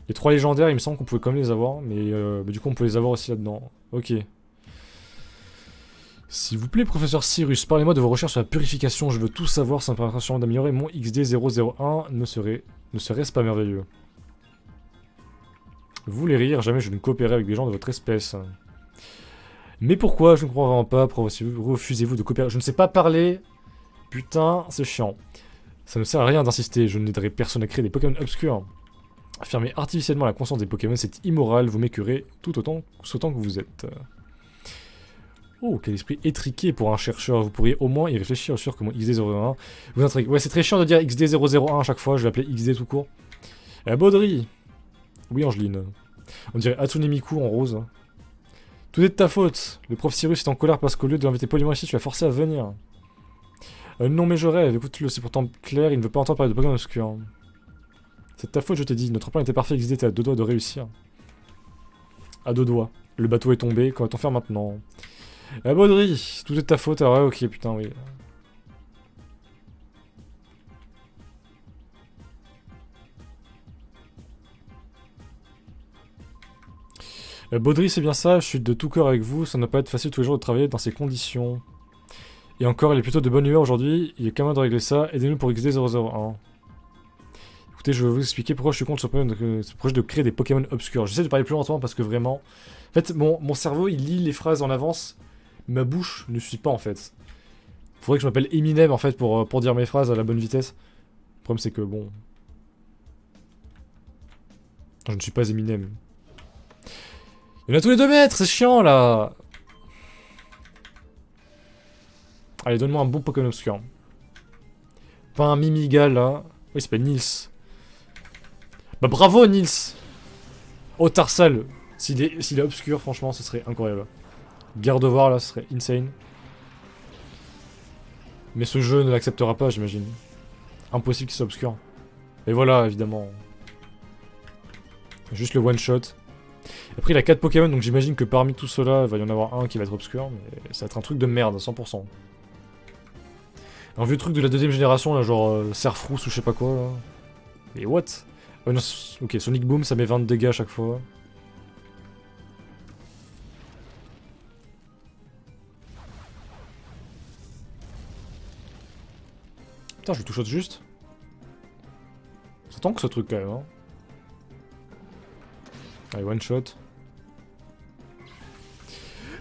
Les 3 légendaires, il me semble qu'on pouvait quand même les avoir, mais du coup on peut les avoir aussi là-dedans. Ok. S'il vous plaît, professeur Cyrus, parlez-moi de vos recherches sur la purification, je veux tout savoir, ça me permettra sûrement d'améliorer mon XD001, ne serait-ce pas merveilleux? Vous voulez rire, jamais je ne coopérerai avec des gens de votre espèce. Mais pourquoi? Je ne comprends vraiment pas, refusez-vous de coopérer? Je ne sais pas parler. Putain, c'est chiant. Ça ne sert à rien d'insister, je n'aiderai personne à créer des Pokémon obscurs. Fermer artificiellement la conscience des Pokémon, c'est immoral, vous m'écœurez tout autant que vous êtes. Oh, quel esprit étriqué pour un chercheur. Vous pourriez au moins y réfléchir sur comment XD001 vous intrigue. Ouais, c'est très chiant de dire XD001 à chaque fois, je vais l'appeler XD tout court. Baudry. Oui, Angeline. On dirait Hatsune Miku en rose. Tout est de ta faute. Le prof Cyrus est en colère parce qu'au lieu de l'inviter poliment ici, tu l'as forcé à venir. Non, mais je rêve. Écoute-le, c'est pourtant clair, il ne veut pas entendre parler de Pokémon obscur. C'est de ta faute, je t'ai dit. Notre plan était parfait, XD était à 2 doigts de réussir. À 2 doigts. Le bateau est tombé, qu'en va-t-on faire maintenant? Baudry, tout est de ta faute. Ah ouais, ok, putain, oui. Baudry, c'est bien ça, je suis de tout cœur avec vous, ça ne va pas être facile tous les jours de travailler dans ces conditions. Et encore, il est plutôt de bonne humeur aujourd'hui, il est quand même de régler ça, aidez-nous pour XD001. Écoutez, je vais vous expliquer pourquoi je suis contre ce projet de créer des Pokémon obscurs. J'essaie de parler plus lentement parce que vraiment... En fait, mon cerveau, il lit les phrases en avance, ma bouche ne suit pas en fait. Faudrait que je m'appelle Eminem en fait pour dire mes phrases à la bonne vitesse. Le problème c'est que bon... Je ne suis pas Eminem. Il y en a tous les 2 mètres, c'est chiant là. Allez, donne-moi un bon Pokémon obscur. Pas un Mimigal là. Oui, il s'appelle Nils. Bah bravo Nils. Oh Tarsal. S'il est obscur, franchement, ce serait incroyable. Gardevoir là, ce serait insane. Mais ce jeu ne l'acceptera pas, j'imagine. Impossible qu'il soit obscur. Et voilà, évidemment. Juste le one shot. Après, il a 4 Pokémon, donc j'imagine que parmi tout cela, il va y en avoir un qui va être obscur, mais ça va être un truc de merde, 100%. Un vieux truc de la 2ème génération, là, genre Serfrousse ou je sais pas quoi, là. Mais what? Non, ok, Sonic Boom, ça met 20 de dégâts à chaque fois. Putain, je le touche juste. Ça tank ce truc quand même, hein. Allez, one shot.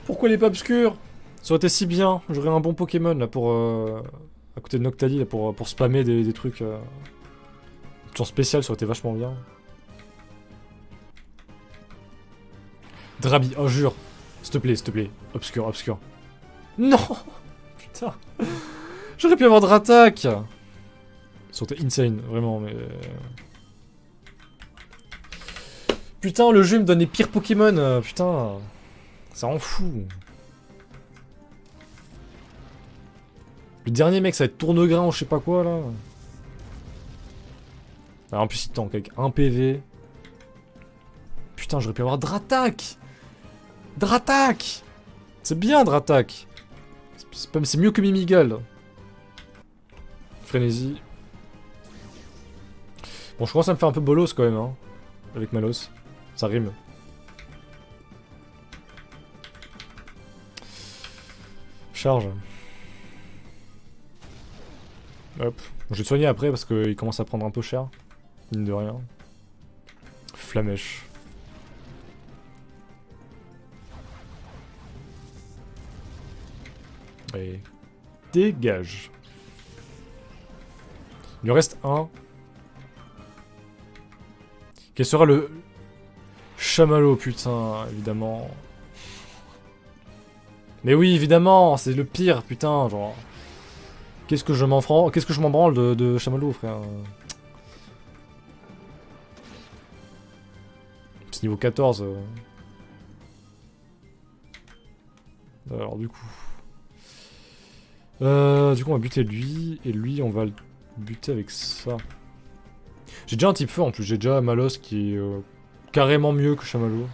Pourquoi il est pas obscur? Ça aurait été si bien. J'aurais un bon Pokémon là pour... à côté de Noctali là pour spammer des trucs... Genre spécial, ça aurait été vachement bien. Drabi, oh jure. S'il te plaît. Obscur, obscur. Non. Putain. J'aurais pu avoir Dratak. Ça aurait été insane, vraiment, mais... Putain, le jeu me donne les pires Pokémon, putain. Ça rend fou. Le dernier mec, ça va être Tournegrain ou je sais pas quoi, là. Alors, en plus, il tank avec 1 PV. Putain, j'aurais pu avoir Dratak. Dratak. C'est bien, Dratak. C'est mieux que Mimigal. Frénésie. Bon, je commence à me faire un peu bolos, quand même, hein. Avec Malos. Ça rime. Charge. Hop. Je vais te soigner après parce qu'il commence à prendre un peu cher. Mine de rien. Flamèche. Et... dégage. Il lui reste un. Quel sera le... Chamallow, putain, évidemment. Mais oui, évidemment, c'est le pire, putain, genre... Qu'est-ce que je m'en branle de Chamallow, frère. C'est niveau 14. Alors, du coup... on va buter lui, et lui, on va le buter avec ça. J'ai déjà un type feu, en plus, j'ai déjà Malos qui est carrément mieux que Chamallow.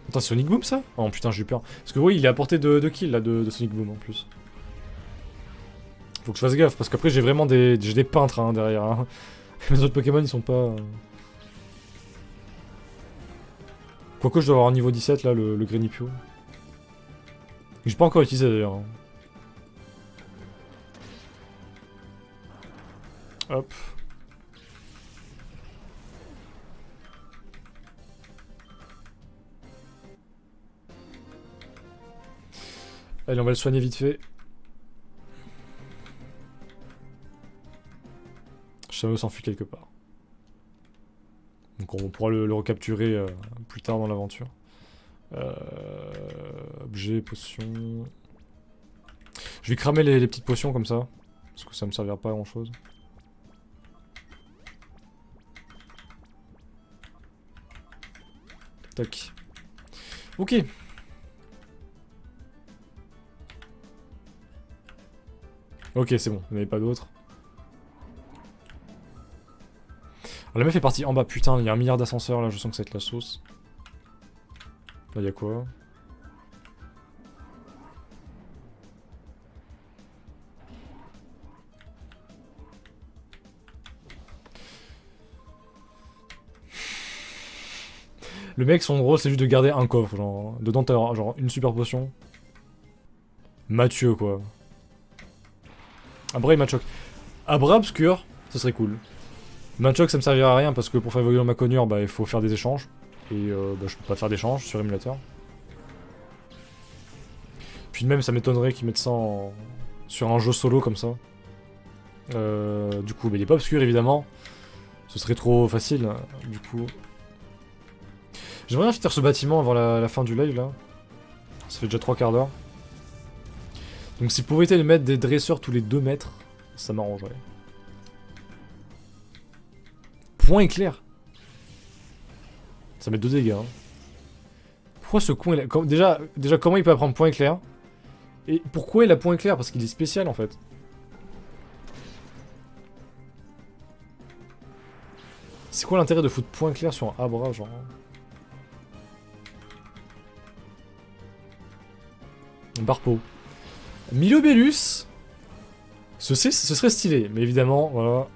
Attends, c'est Sonic Boom, ça? Oh putain, j'ai eu peur. Parce que oui, il est à portée de kill, là, de Sonic Boom, en plus. Faut que je fasse gaffe, parce qu'après, j'ai vraiment des peintres, hein, derrière. Hein. Les autres Pokémon, ils sont pas... Quoique, je dois avoir un niveau 17, là, le Greninpio. J'ai pas encore utilisé, d'ailleurs. Hein. Hop. Allez, on va le soigner vite fait. Chameau s'enfuit quelque part. Donc on pourra le recapturer plus tard dans l'aventure. Objet, potion... Je vais cramer les petites potions comme ça. Parce que ça me servira pas à grand chose. Tac. Ok. Ok, c'est bon, il n'y en avait pas d'autres. La meuf est partie en bas, putain, il y a 1 milliard d'ascenseurs là, je sens que ça va être la sauce. Là, il y a quoi? Le mec, son rôle, c'est juste de garder un coffre, genre. Dedans, t'as genre une super potion. Mathieu, quoi. Abra et Machoc. Abra obscur, ça serait cool. Machoc, ça me servira à rien parce que pour faire évoluer dans ma conure, bah, il faut faire des échanges. Et bah, je peux pas faire d'échanges sur émulateur. Puis même, ça m'étonnerait qu'ils mettent ça sur un jeu solo comme ça. Du coup, mais il est pas obscur évidemment. Ce serait trop facile, du coup. J'aimerais bien finir ce bâtiment avant la fin du live là. Ça fait déjà 3 quarts d'heure. Donc si vous pouvez de mettre des dresseurs tous les 2 mètres, ça m'arrangerait. Point éclair. Ça met 2 dégâts. Hein. Pourquoi ce con il a... déjà comment il peut apprendre point éclair? Et pourquoi il a point éclair? Parce qu'il est spécial en fait. C'est quoi l'intérêt de foutre point éclair sur un Abra genre? Barpo. Milobellus. Ce serait stylé, mais évidemment, voilà.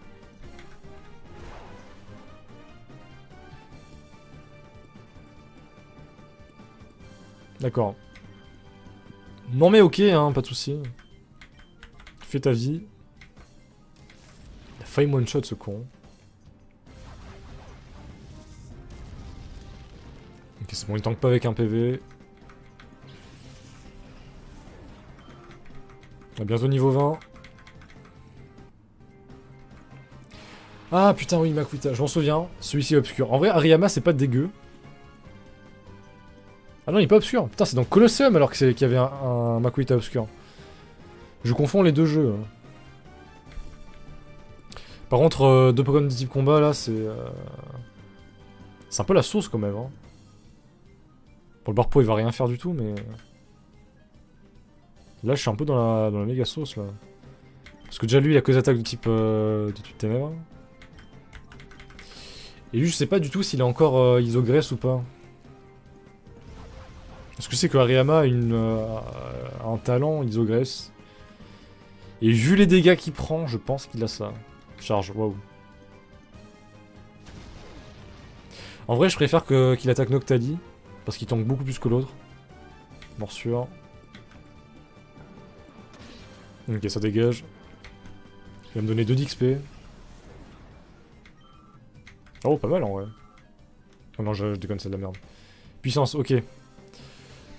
D'accord. Non mais ok, hein, pas de soucis. Fais ta vie. Il a failli one shot ce con. Ok, c'est bon, il tank pas avec un PV. On a bientôt niveau 20. Ah putain oui, Makuita, je m'en souviens. Celui-ci est obscur. En vrai, Ariyama c'est pas dégueu. Ah non, il est pas obscur. Putain, c'est dans Colosseum alors qu'il y avait un Makuita obscur. Je confonds les deux jeux. Par contre, 2 Pokémon de type combat là, c'est... C'est un peu la sauce quand même. Hein. Pour le Barpo, il va rien faire du tout, mais... Là, je suis un peu dans la méga sauce, là. Parce que déjà, lui, il a que des attaques de type ténèbres. Et lui, je sais pas du tout s'il a encore Isogresse ou pas. Parce que c'est que Ariyama a un talent Isogresse. Et vu les dégâts qu'il prend, je pense qu'il a ça. Charge, waouh. En vrai, je préfère qu'il attaque Noctali. Parce qu'il tank beaucoup plus que l'autre. Morsure. Ok, ça dégage. Il va me donner 2 d'XP. Oh, pas mal en vrai. Oh non, je déconne, c'est de la merde. Puissance, ok.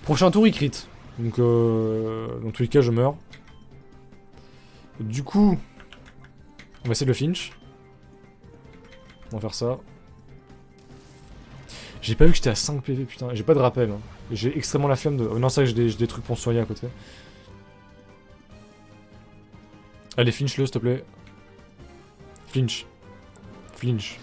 Prochain tour, il crit. Donc, dans tous les cas, je meurs. Du coup, on va essayer de le finch. On va faire ça. J'ai pas vu que j'étais à 5 PV, putain. J'ai pas de rappel. Hein. J'ai extrêmement la flemme de... Oh, non, c'est vrai que j'ai des trucs pour soigner à côté. Allez, flinch-le, s'il te plaît. Flinch. Flinch.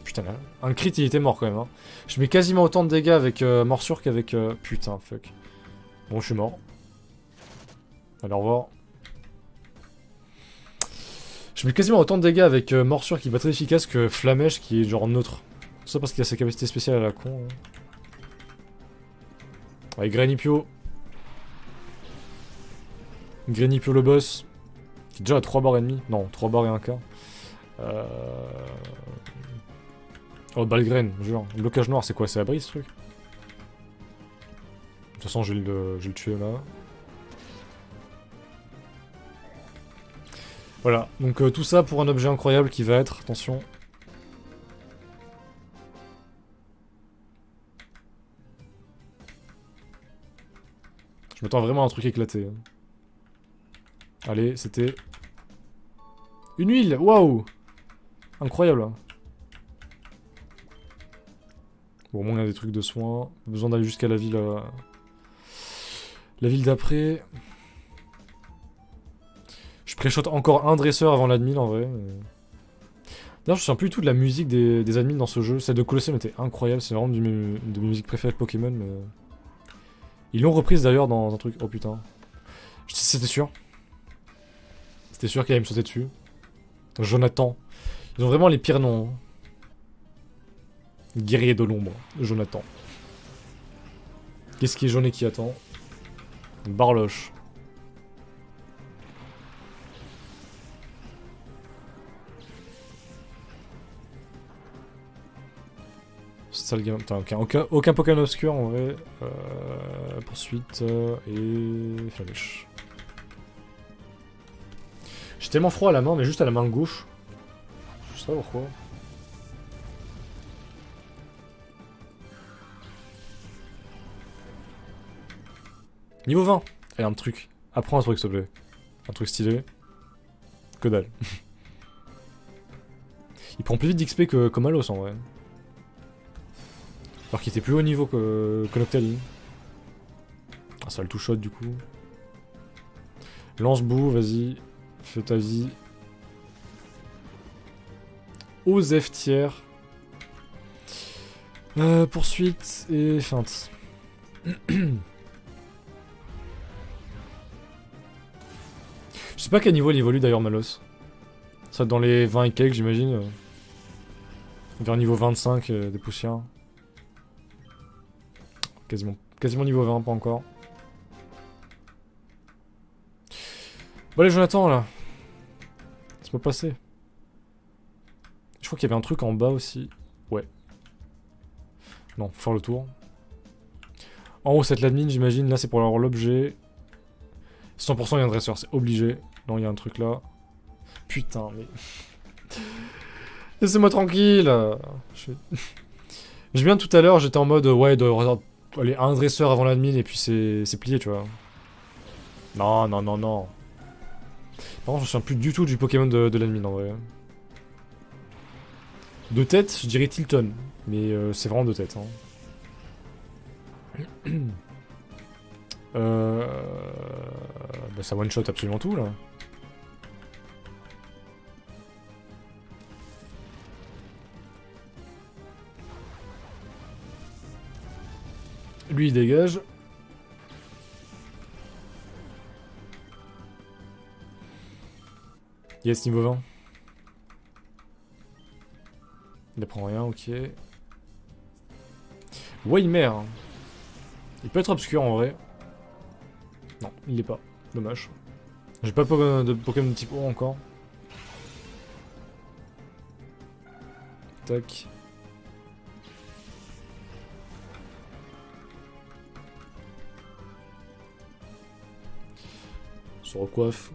Putain, là, un crit, il était mort quand même. Hein. Je mets quasiment autant de dégâts avec morsure qu'avec... Putain, fuck. Bon, je suis mort. Allez, au revoir. Je mets quasiment autant de dégâts avec morsure qui est pas très efficace que flamèche qui est genre neutre. Tout ça parce qu'il a ses capacités spéciales à la con. Hein. Allez, Granipio. Granipio le boss. Qui est déjà à 3 barres et demi. Non, 3 barres et 1 quart. Oh, Balgraine, jure. Le blocage noir, c'est quoi? C'est abri ce truc? De toute façon, je vais le tuer là. Voilà, donc tout ça pour un objet incroyable qui va être, attention. Je m'attends vraiment à un truc éclaté. Hein. Allez, c'était... Une huile, waouh! Incroyable. Bon, au moins, il y a des trucs de soins. Pas besoin d'aller jusqu'à la ville. La ville d'après. Je pré-shot encore un dresseur avant l'admin en vrai. D'ailleurs, je me souviens plus du tout de la musique des admins dans ce jeu. Celle de Colosseum était incroyable. C'est vraiment de mes musiques préférées de Pokémon. Mais... Ils l'ont reprise d'ailleurs dans un truc. Oh putain. C'était sûr. C'était sûr qu'il allait me sauter dessus. Jonathan. Ils ont vraiment les pires noms. Hein. Guerrier de l'ombre. Jonathan. Qu'est-ce qui est jaune et qui attend? Barloche. C'est ça le game. Putain, aucun Pokémon obscur en vrai. Poursuite et flèche. J'ai tellement froid à la main, mais juste à la main gauche. Je sais pas pourquoi. Niveau 20. Allez, un truc. Apprends un truc, s'il te plaît. Un truc stylé. Que dalle. Il prend plus vite d'XP que Malos en vrai. Alors qu'il était plus haut niveau que Noctaline. Ah, ça le tout shot du coup. Lance-boue, vas-y. Fais ta vie. Osef tiers. Poursuite et feinte. Je sais pas quel niveau il évolue d'ailleurs Malos. Ça dans les 20 et quelques j'imagine. Vers niveau 25 des poussières. Quasiment niveau 20, pas encore. Bon allez Jonathan là. Laisse-moi passer. Je crois qu'il y avait un truc en bas aussi. Ouais. Non, faut faire le tour. En haut c'est l'admin j'imagine, là c'est pour avoir l'objet. 100% il y a un dresseur, c'est obligé. Non il y a un truc là. Putain mais... Laissez-moi tranquille. Je viens tout à l'heure, j'étais en mode ouais allez un dresseur avant l'admin et puis c'est plié tu vois. Non. Par contre je me souviens plus du tout du Pokémon de l'admin en vrai. De tête, je dirais Tilton. Mais c'est vraiment de tête. Hein. Bah ça one shot absolument tout là. Lui il dégage. Yes, niveau 20. Il apprend rien, ok. Waymer. Il peut être obscur en vrai. Non, il l'est pas. Dommage. J'ai pas de Pokémon de type O encore. Tac. On se recoiffe.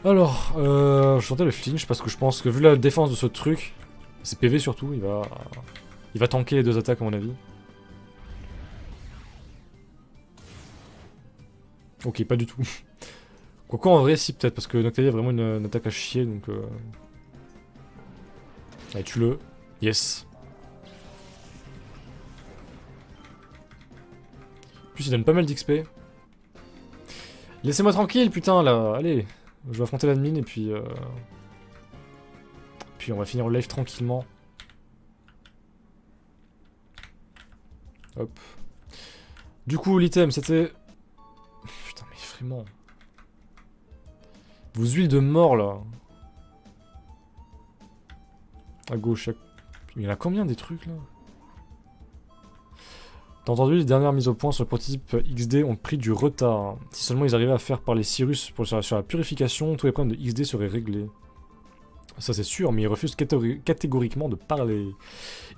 Alors, je sentais le flinch parce que je pense que vu la défense de ce truc, c'est PV surtout, il va tanker les deux attaques à mon avis. Ok, pas du tout. Quoique en vrai, si peut-être, parce que Noctalia a vraiment une attaque à chier, donc... Allez, tue-le. Yes. En plus, il donne pas mal d'XP. Laissez-moi tranquille, putain, là. Allez. Je vais affronter l'admin et puis... Puis on va finir le live tranquillement. Hop. Du coup, l'item, c'était... Putain, mais vraiment... Vos huiles de mort, là. À gauche, il y en a combien des trucs, là? T'as entendu, les dernières mises au point sur le prototype XD ont pris du retard. Si seulement ils arrivaient à faire parler Cyrus sur la purification, tous les problèmes de XD seraient réglés. Ça c'est sûr, mais ils refusent catégoriquement de parler.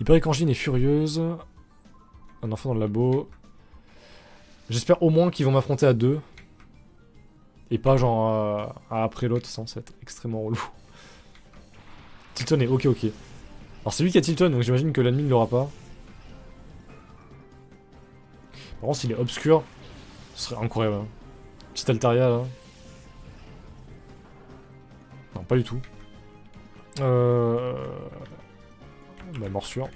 Il paraît qu'Angine est furieuse. Un enfant dans le labo. J'espère au moins qu'ils vont m'affronter à deux. Et pas genre à après l'autre, ça va être extrêmement relou. Tilton est ok. Alors c'est lui qui a Tilton, donc j'imagine que l'admin ne l'aura pas. Par contre, s'il est obscur, ce serait incroyable. Hein. Petit Altaria là. Non, pas du tout. Bah, morsure.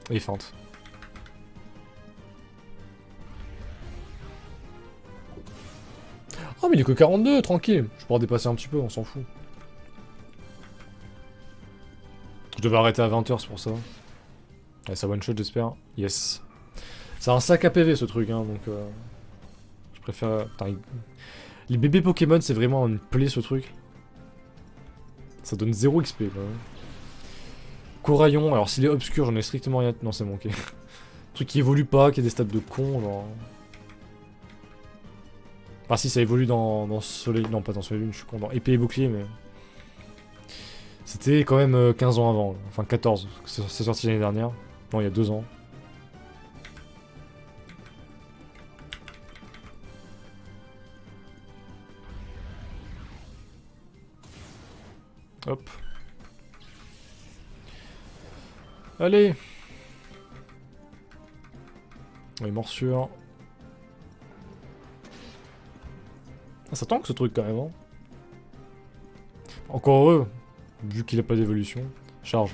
Et feinte. Oh mais il est que 42, tranquille. Je pourrais dépasser un petit peu, on s'en fout. Je devais arrêter à 20h, c'est pour ça. Ouais, ça one shot j'espère. Yes. C'est un sac à PV ce truc, hein, donc... je préfère... Putain, les bébés Pokémon, c'est vraiment une plaie ce truc. Ça donne 0 XP, quoi. Coraillon, alors s'il est obscur, j'en ai strictement rien... Non, c'est manqué. Truc qui évolue pas, qui a des stats de con, genre... Enfin si, ça évolue dans Soleil... Non, pas dans Soleil Lune, je suis con, dans Épée et Bouclier, mais... C'était quand même 15 ans avant, enfin 14, c'est sorti l'année dernière. Non, il y a 2 ans. Hop. Allez. Oui, morsure. Ah, ça tank ce truc quand même, hein. Encore heureux, vu qu'il a pas d'évolution. Charge.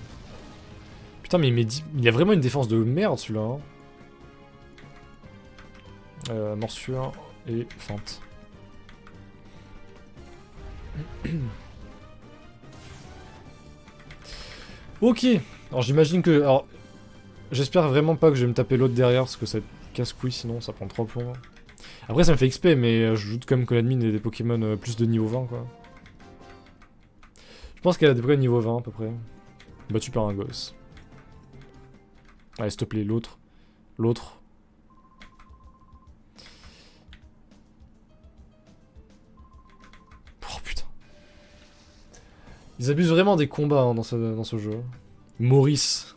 Putain, mais il a vraiment une défense de merde celui-là. Hein. Morsure et feinte. Ok. Alors j'imagine que... Alors, j'espère vraiment pas que je vais me taper l'autre derrière, parce que ça casse-couille sinon, ça prend 3 plombs. Après ça me fait XP, mais je doute quand même que l'admin ait des Pokémon plus de niveau 20, quoi. Je pense qu'elle a des Pokémon niveau 20 à peu près. Battu par un gosse. Allez, s'il te plaît, l'autre. L'autre. Oh putain. Ils abusent vraiment des combats hein, dans ce jeu. Maurice.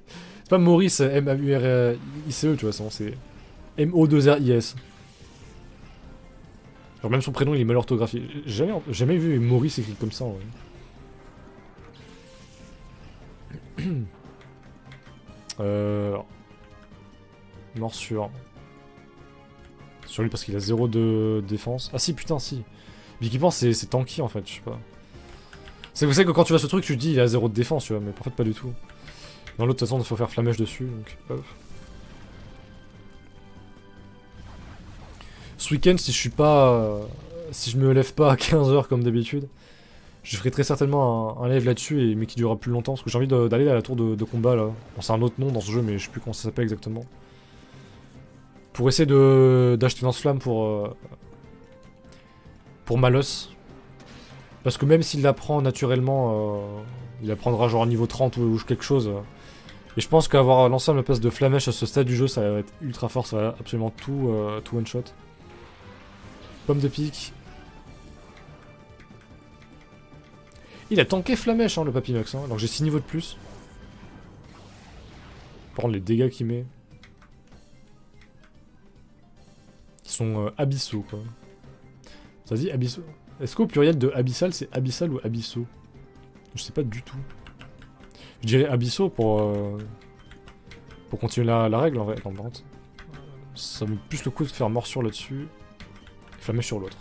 C'est pas Maurice M-A-U-R-I-C-E, tu vois, c'est M-O-2-R-I-S. Genre même son prénom il est mal orthographié. J'ai jamais vu Maurice écrit comme ça en vrai. Morsure. Sur lui parce qu'il a 0 de défense. Ah si, putain, si. L'équipement c'est tanky en fait, je sais pas. C'est pour ça que quand tu vois ce truc, tu te dis il a 0 de défense, tu vois, mais en fait pas du tout. Dans l'autre, de toute façon, il faut faire flamèche dessus, donc hop. Ce week-end, si je suis pas... si je me lève pas à 15h comme d'habitude, je ferai très certainement un live là-dessus, mais qui durera plus longtemps, parce que j'ai envie d'aller à la tour de combat, là. Bon, c'est un autre nom dans ce jeu, mais je sais plus comment ça s'appelle exactement. Pour essayer d'acheter une lance-flamme pour Malos. Parce que même s'il l'apprend naturellement, il apprendra genre niveau 30 ou quelque chose. Et je pense qu'avoir l'ensemble de place de flamèche à ce stade du jeu, ça va être ultra fort, ça va absolument tout one-shot. Pomme de pique. Il a tanké flamèche, hein, le Papinox, hein, donc j'ai 6 niveaux de plus. Par contre, les dégâts qu'il met... Ils sont abyssaux, quoi. Ça dit abyssaux. Est-ce qu'au pluriel de abyssal, c'est abyssal ou abyssaux? Je sais pas du tout. Je dirais abyssaux pour continuer la règle, en vrai. Attends, par contre, ça vaut plus le coup de faire morsure là-dessus. Et flamèche sur l'autre.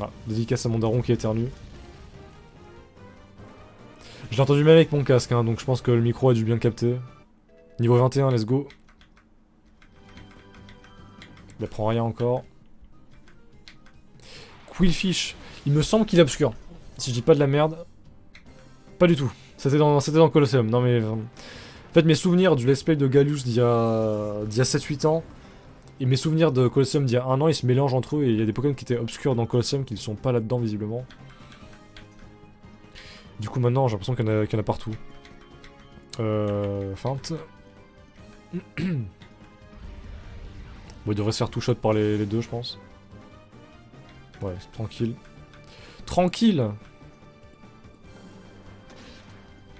Ah, dédicace à mon daron qui éternue. J'ai entendu même avec mon casque, hein, donc je pense que le micro a dû bien capter. Niveau 21, let's go. Il apprend rien encore. Quillfish. Il me semble qu'il est obscur. Si je dis pas de la merde. Pas du tout. C'était dans Colosseum. Non mais... En fait, mes souvenirs du let's play de Galus d'il y a 7-8 ans et mes souvenirs de Colosseum d'il y a 1 an, ils se mélangent entre eux et il y a des Pokémon qui étaient obscurs dans Colosseum qui ne sont pas là-dedans visiblement. Du coup maintenant j'ai l'impression qu'il y en a partout. Feinte. Bon, il devrait se faire tout shot par les deux je pense. Ouais, tranquille. Tranquille.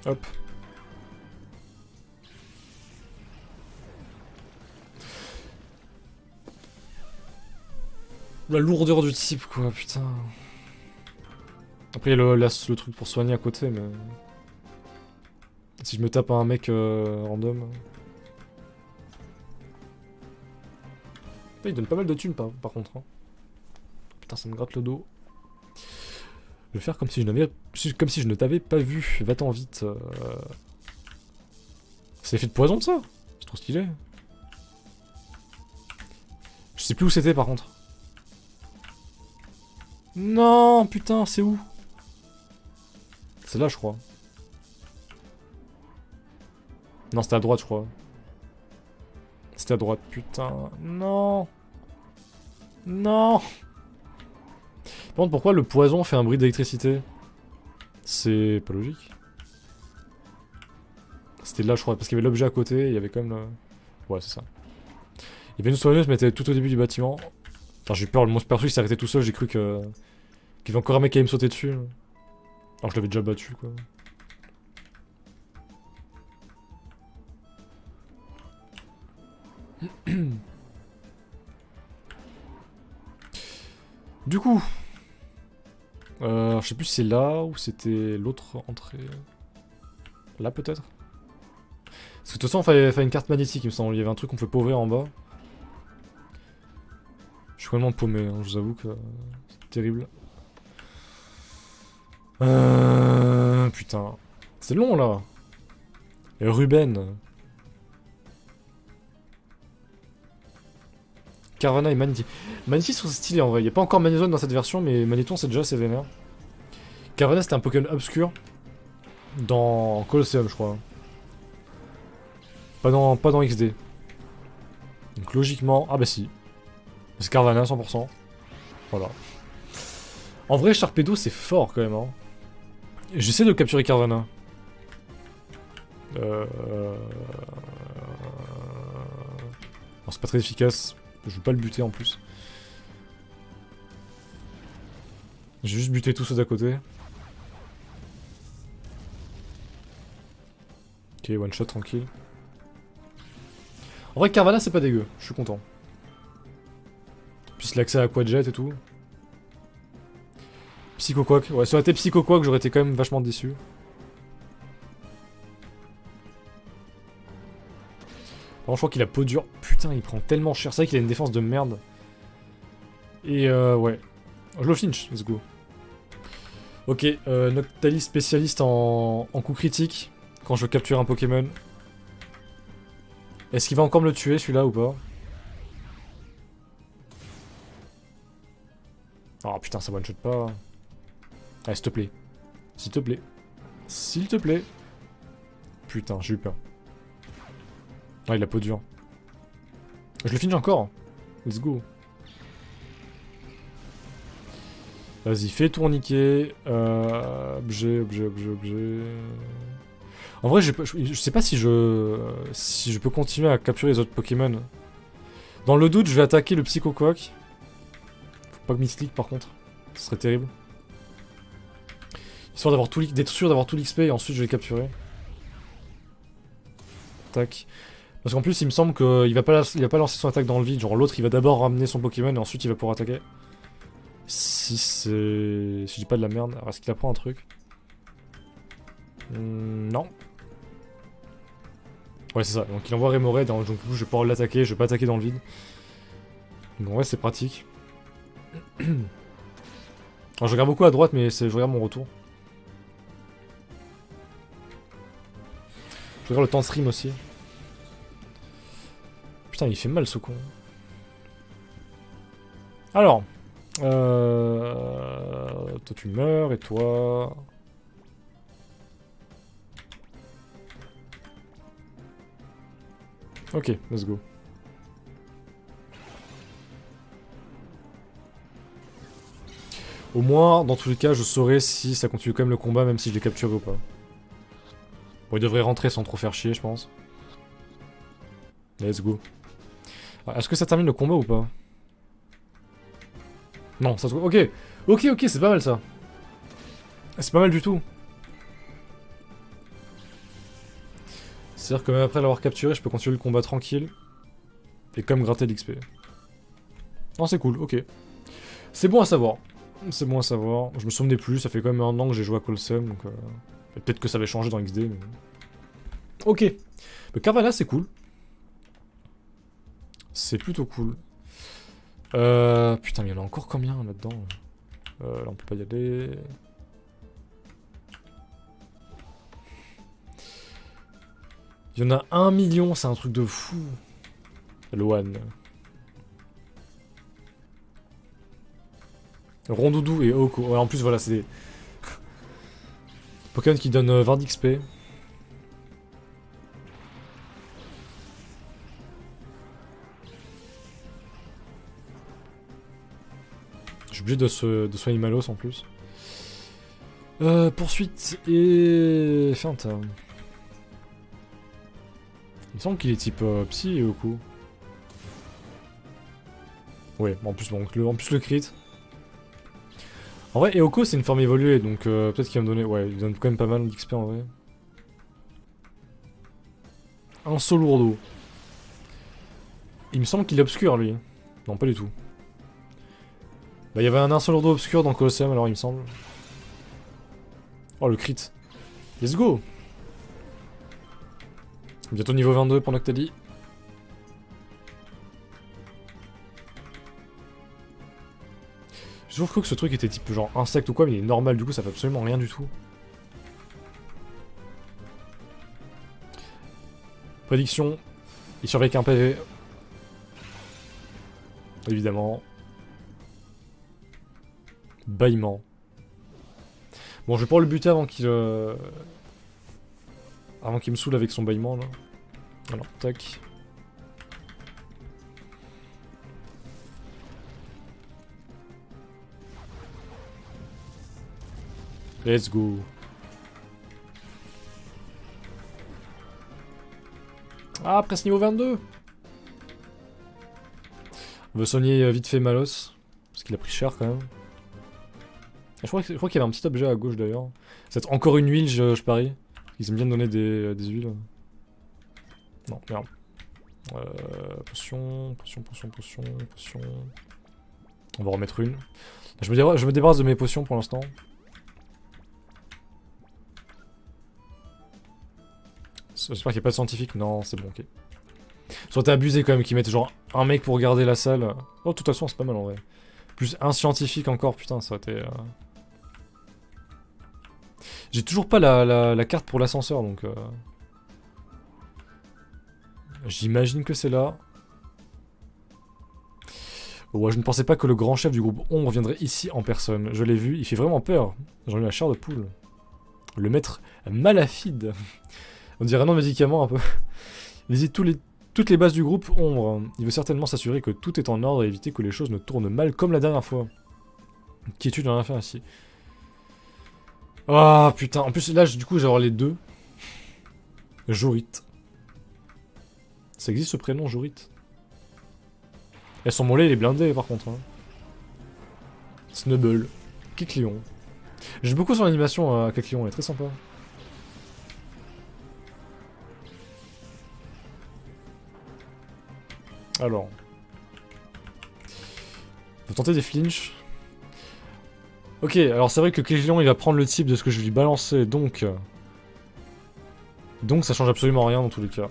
Hop. La lourdeur du type quoi, putain. Après il y a le truc pour soigner à côté mais... Si je me tape à un mec random... Il donne pas mal de thunes par contre. Hein. Putain ça me gratte le dos. Je vais faire comme si je ne t'avais pas vu. Va-t'en vite. C'est fait de poison, ça? C'est trop stylé. Je sais plus où c'était, par contre. Non, putain, c'est où? C'est là, je crois. Non, c'était à droite, je crois. C'était à droite, putain. Non. Non. Par contre, pourquoi le poison fait un bruit d'électricité? C'est pas logique. C'était là, je crois, parce qu'il y avait l'objet à côté, et il y avait quand même le... Ouais, c'est ça. Il y avait une soigneuse, mais elle était tout au début du bâtiment. Enfin, j'ai eu peur, le monstre perçu il s'est arrêté tout seul, j'ai cru que... qu'il y avait encore un mec qui allait me sauter dessus. Alors je l'avais déjà battu, quoi. Du coup... je sais plus si c'est là, ou c'était l'autre entrée... Là, peut-être? Parce que de toute façon, il fallait une carte magnétique, il me semble. Il y avait un truc qu'on pouvait pas ouvrir en bas. Je suis complètement paumé, hein, je vous avoue que c'est terrible. Putain. C'est long, là. Et Ruben. Carvana et Magnéti. Magnéti, c'est stylé, en vrai. Il n'y a pas encore Magnézone dans cette version, mais Magnéton, c'est déjà assez vénère. Carvana, c'était un Pokémon obscur. Dans Colosseum, je crois. Pas dans XD. Donc logiquement... Ah bah si. C'est Carvana, 100%. Voilà. En vrai, Sharpedo, c'est fort, quand même, hein. J'essaie de capturer Carvana. Non, c'est pas très efficace. Je veux pas le buter, en plus. J'ai juste buté tous ceux d'à côté. Ok, one shot, tranquille. En vrai, Carvana, c'est pas dégueu. Je suis content. Puis l'accès à Quadjet et tout. Psychoquack. Ouais, ça aurait été Psychoquack, j'aurais été quand même vachement déçu. Bon, je crois qu'il a peau dure. Putain, il prend tellement cher. C'est vrai qu'il a une défense de merde. Et ouais. Je le finch, let's go. Ok, Noctalis spécialiste en coup critique. Quand je veux capturer un Pokémon. Est-ce qu'il va encore me le tuer celui-là ou pas? Oh putain, ça one-shot pas. Allez, s'il te plaît. S'il te plaît. S'il te plaît. Putain, j'ai eu peur. Ah, il a peau dure. Je le finis encore. Let's go. Vas-y, fais tourniquer. Objet. En vrai, je sais pas si je peux continuer à capturer les autres Pokémon. Dans le doute, je vais attaquer le Psychoquack. Faut pas que Misleak par contre. Ce serait terrible. Histoire d'être sûr d'avoir tout l'XP et ensuite je vais le capturer. Tac. Parce qu'en plus, il me semble qu'il va pas lancer son attaque dans le vide. Genre l'autre, il va d'abord ramener son Pokémon et ensuite il va pouvoir attaquer. Si c'est... Si j'ai pas de la merde. Alors est-ce qu'il apprend un truc? Non. Ouais, c'est ça. Donc il envoie Remoraid, donc du coup je vais pouvoir l'attaquer, je vais pas attaquer dans le vide. Donc ouais, c'est pratique. Alors je regarde beaucoup à droite, mais je regarde mon retour. Je regarde le temps de stream aussi. Putain, il fait mal ce con. Alors. Toi tu meurs, et toi... Ok, let's go. Au moins, dans tous les cas, je saurai si ça continue quand même le combat, même si je l'ai capturé ou pas. Bon, il devrait rentrer sans trop faire chier, je pense. Let's go. Est-ce que ça termine le combat ou pas? Non, ça se... Ok, ok, c'est pas mal ça. C'est pas mal du tout. C'est-à-dire que même après l'avoir capturé, je peux continuer le combat tranquille. Et quand même gratter de l'XP. Non, c'est cool, ok. C'est bon à savoir. C'est bon à savoir. Je me souvenais plus, ça fait quand même un an que j'ai joué à Colosseum, donc... peut-être que ça avait changé dans XD, mais... Ok. Le Carvala, c'est cool. C'est plutôt cool. Putain, mais il y en a encore combien là-dedans? Là, on peut pas y aller. Il y en a 1 million, c'est un truc de fou. Loan. Rondoudou et Oko. Ouais, en plus, voilà, c'est des Pokémon qui donnent 20 d'XP. Je suis obligé de soigner Malos en plus. Poursuite et feinte. Il me semble qu'il est type psy et Oko. Ouais, en plus, bon, en plus le crit. En vrai, Eoko c'est une forme évoluée, donc peut-être qu'il va me donner... Ouais, il donne quand même pas mal d'XP en vrai. Un saut lourdeau. Il me semble qu'il est obscur lui. Non, pas du tout. Bah, il y avait un seul lourdeau obscur dans Colosseum alors il me semble. Oh le crit. Let's go. Bientôt niveau 22 pour Noctali. J'ai toujours cru que ce truc était type genre insecte ou quoi, mais il est normal, du coup ça fait absolument rien du tout. Prédiction, il surveille qu'un PV. Évidemment. Bâillement. Bon, je vais pouvoir le buter avant qu'il me saoule avec son bâillement là. Alors, tac. Let's go. Ah, presque niveau 22. On veut soigner vite fait Malos. Parce qu'il a pris cher quand même. Je crois qu'il y avait un petit objet à gauche d'ailleurs. C'est encore une huile, je parie. Ils aiment bien donner des huiles. Non, merde. Potion. On va en remettre une. Je me débarrasse de mes potions pour l'instant. J'espère qu'il n'y a pas de scientifique. Non, c'est bon, ok. Soit t'es abusé quand même qu'ils mettent genre un mec pour garder la salle. Oh, de toute façon, c'est pas mal en vrai. Plus un scientifique encore, putain, ça aurait été... J'ai toujours pas la carte pour l'ascenseur, donc... J'imagine que c'est là. Ouais, je ne pensais pas que le grand chef du groupe Ombre viendrait ici en personne. Je l'ai vu, il fait vraiment peur. J'en ai la chair de poule. Le maître Malafide. On dirait un nom de médicament un peu. Visite toutes les bases du groupe Ombre. Il veut certainement s'assurer que tout est en ordre et éviter que les choses ne tournent mal comme la dernière fois. Quiétude dans l'affaire ici. Ah putain, en plus là du coup j'ai avoir les deux. Jorit. Ça existe ce prénom, Jorit? Et son mollet il est blindé par contre. Hein. Snubble. Kecleon. J'aime beaucoup son animation à Kecleon, elle est très sympa. Alors. On va tenter des flinches. Ok, alors c'est vrai que Kecleon il va prendre le type de ce que je vais lui balancer, donc... Donc ça change absolument rien dans tous les cas.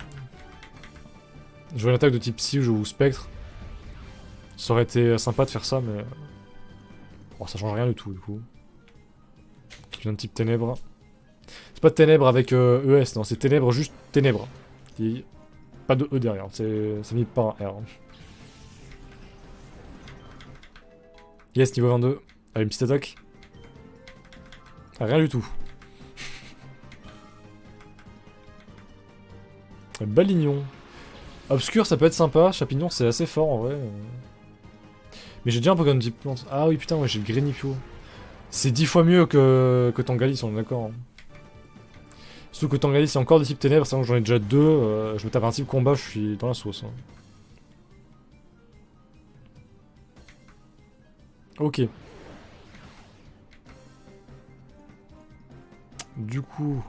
Je vois une attaque de type Psy ou Spectre. Ça aurait été sympa de faire ça, mais... Oh, ça change rien du tout, du coup. Qui vient de type Ténèbres. C'est pas Ténèbres avec ES, non, c'est Ténèbres juste Ténèbres. Et pas de E derrière, ça mis pas un R. Yes, niveau 22. Allez, une petite attaque. Ah, rien du tout. Balignon. Obscur, ça peut être sympa. Chapignon, c'est assez fort en vrai. Mais j'ai déjà un Pokémon type plante. Ah oui, putain, ouais, j'ai le Grenipio. C'est 10 fois mieux que Tangalis, on est d'accord. Hein. Surtout que Tangalis, c'est encore des types ténèbres, c'est que j'en ai déjà deux. Je me tape un type combat, je suis dans la sauce. Hein. Ok. Du coup...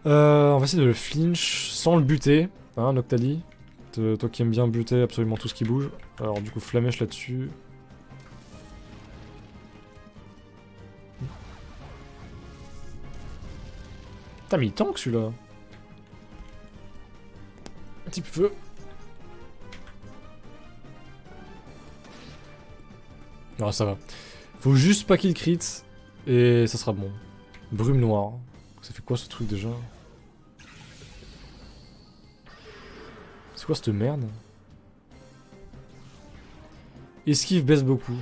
on va essayer de le flinch sans le buter, hein, Noctali. Toi qui aimes bien buter absolument tout ce qui bouge. Alors du coup, flamèche là-dessus. Putain, mais il tank celui-là. Type feu. Ah, ça va. Faut juste pas qu'il crit. Et ça sera bon. Brume noire. Ça fait quoi ce truc déjà? C'est quoi cette merde? Esquive baisse beaucoup.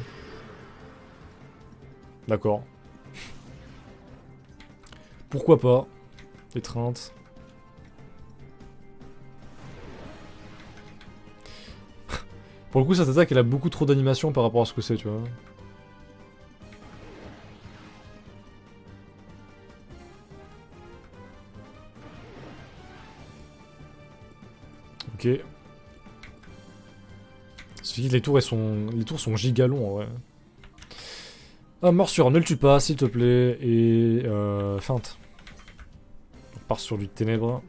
D'accord. Pourquoi pas? Étreinte. Pour le coup, cette attaque, elle a beaucoup trop d'animation par rapport à ce que c'est, tu vois. Ok. Suffit que les tours sont gigalongs en vrai. Ah, morsure, ne le tue pas, s'il te plaît. Et feinte. On part sur du ténèbre.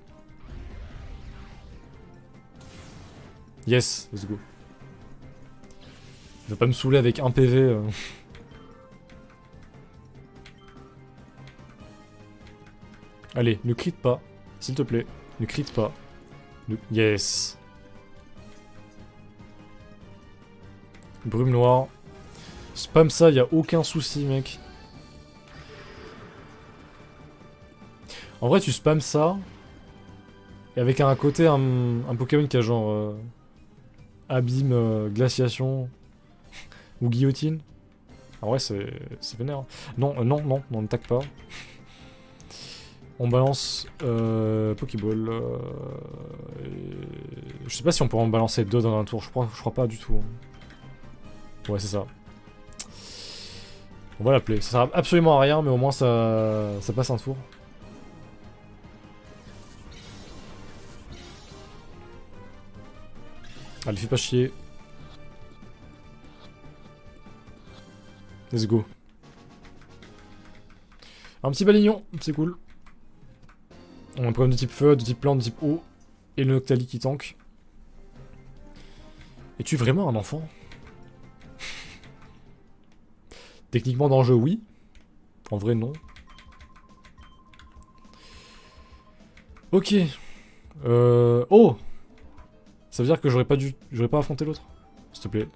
Yes, let's go. Il va pas me saouler avec un PV. Allez, ne crit pas, s'il te plaît. Ne crit pas. Yes. Brume noire. Spam ça, y a aucun souci, mec. En vrai, tu spam ça. Et avec un côté, un Pokémon qui a genre... abîme, glaciation. Ou guillotine. En vrai, c'est vénère. Non, on n'attaque pas. On balance Pokéball. Je sais pas si on peut en balancer 2 dans un tour, je crois pas du tout. Ouais, c'est ça. On va l'appeler. Ça sert absolument à rien, mais au moins ça passe un tour. Allez, fais pas chier. Let's go. Un petit balignon, c'est cool. On a un problème de type feu, de type plante, de type eau. Et le Noctali qui tank. Es-tu vraiment un enfant? Techniquement dans le jeu, oui. En vrai, non. Ok. Oh! Ça veut dire que j'aurais pas affronté l'autre? S'il te plaît.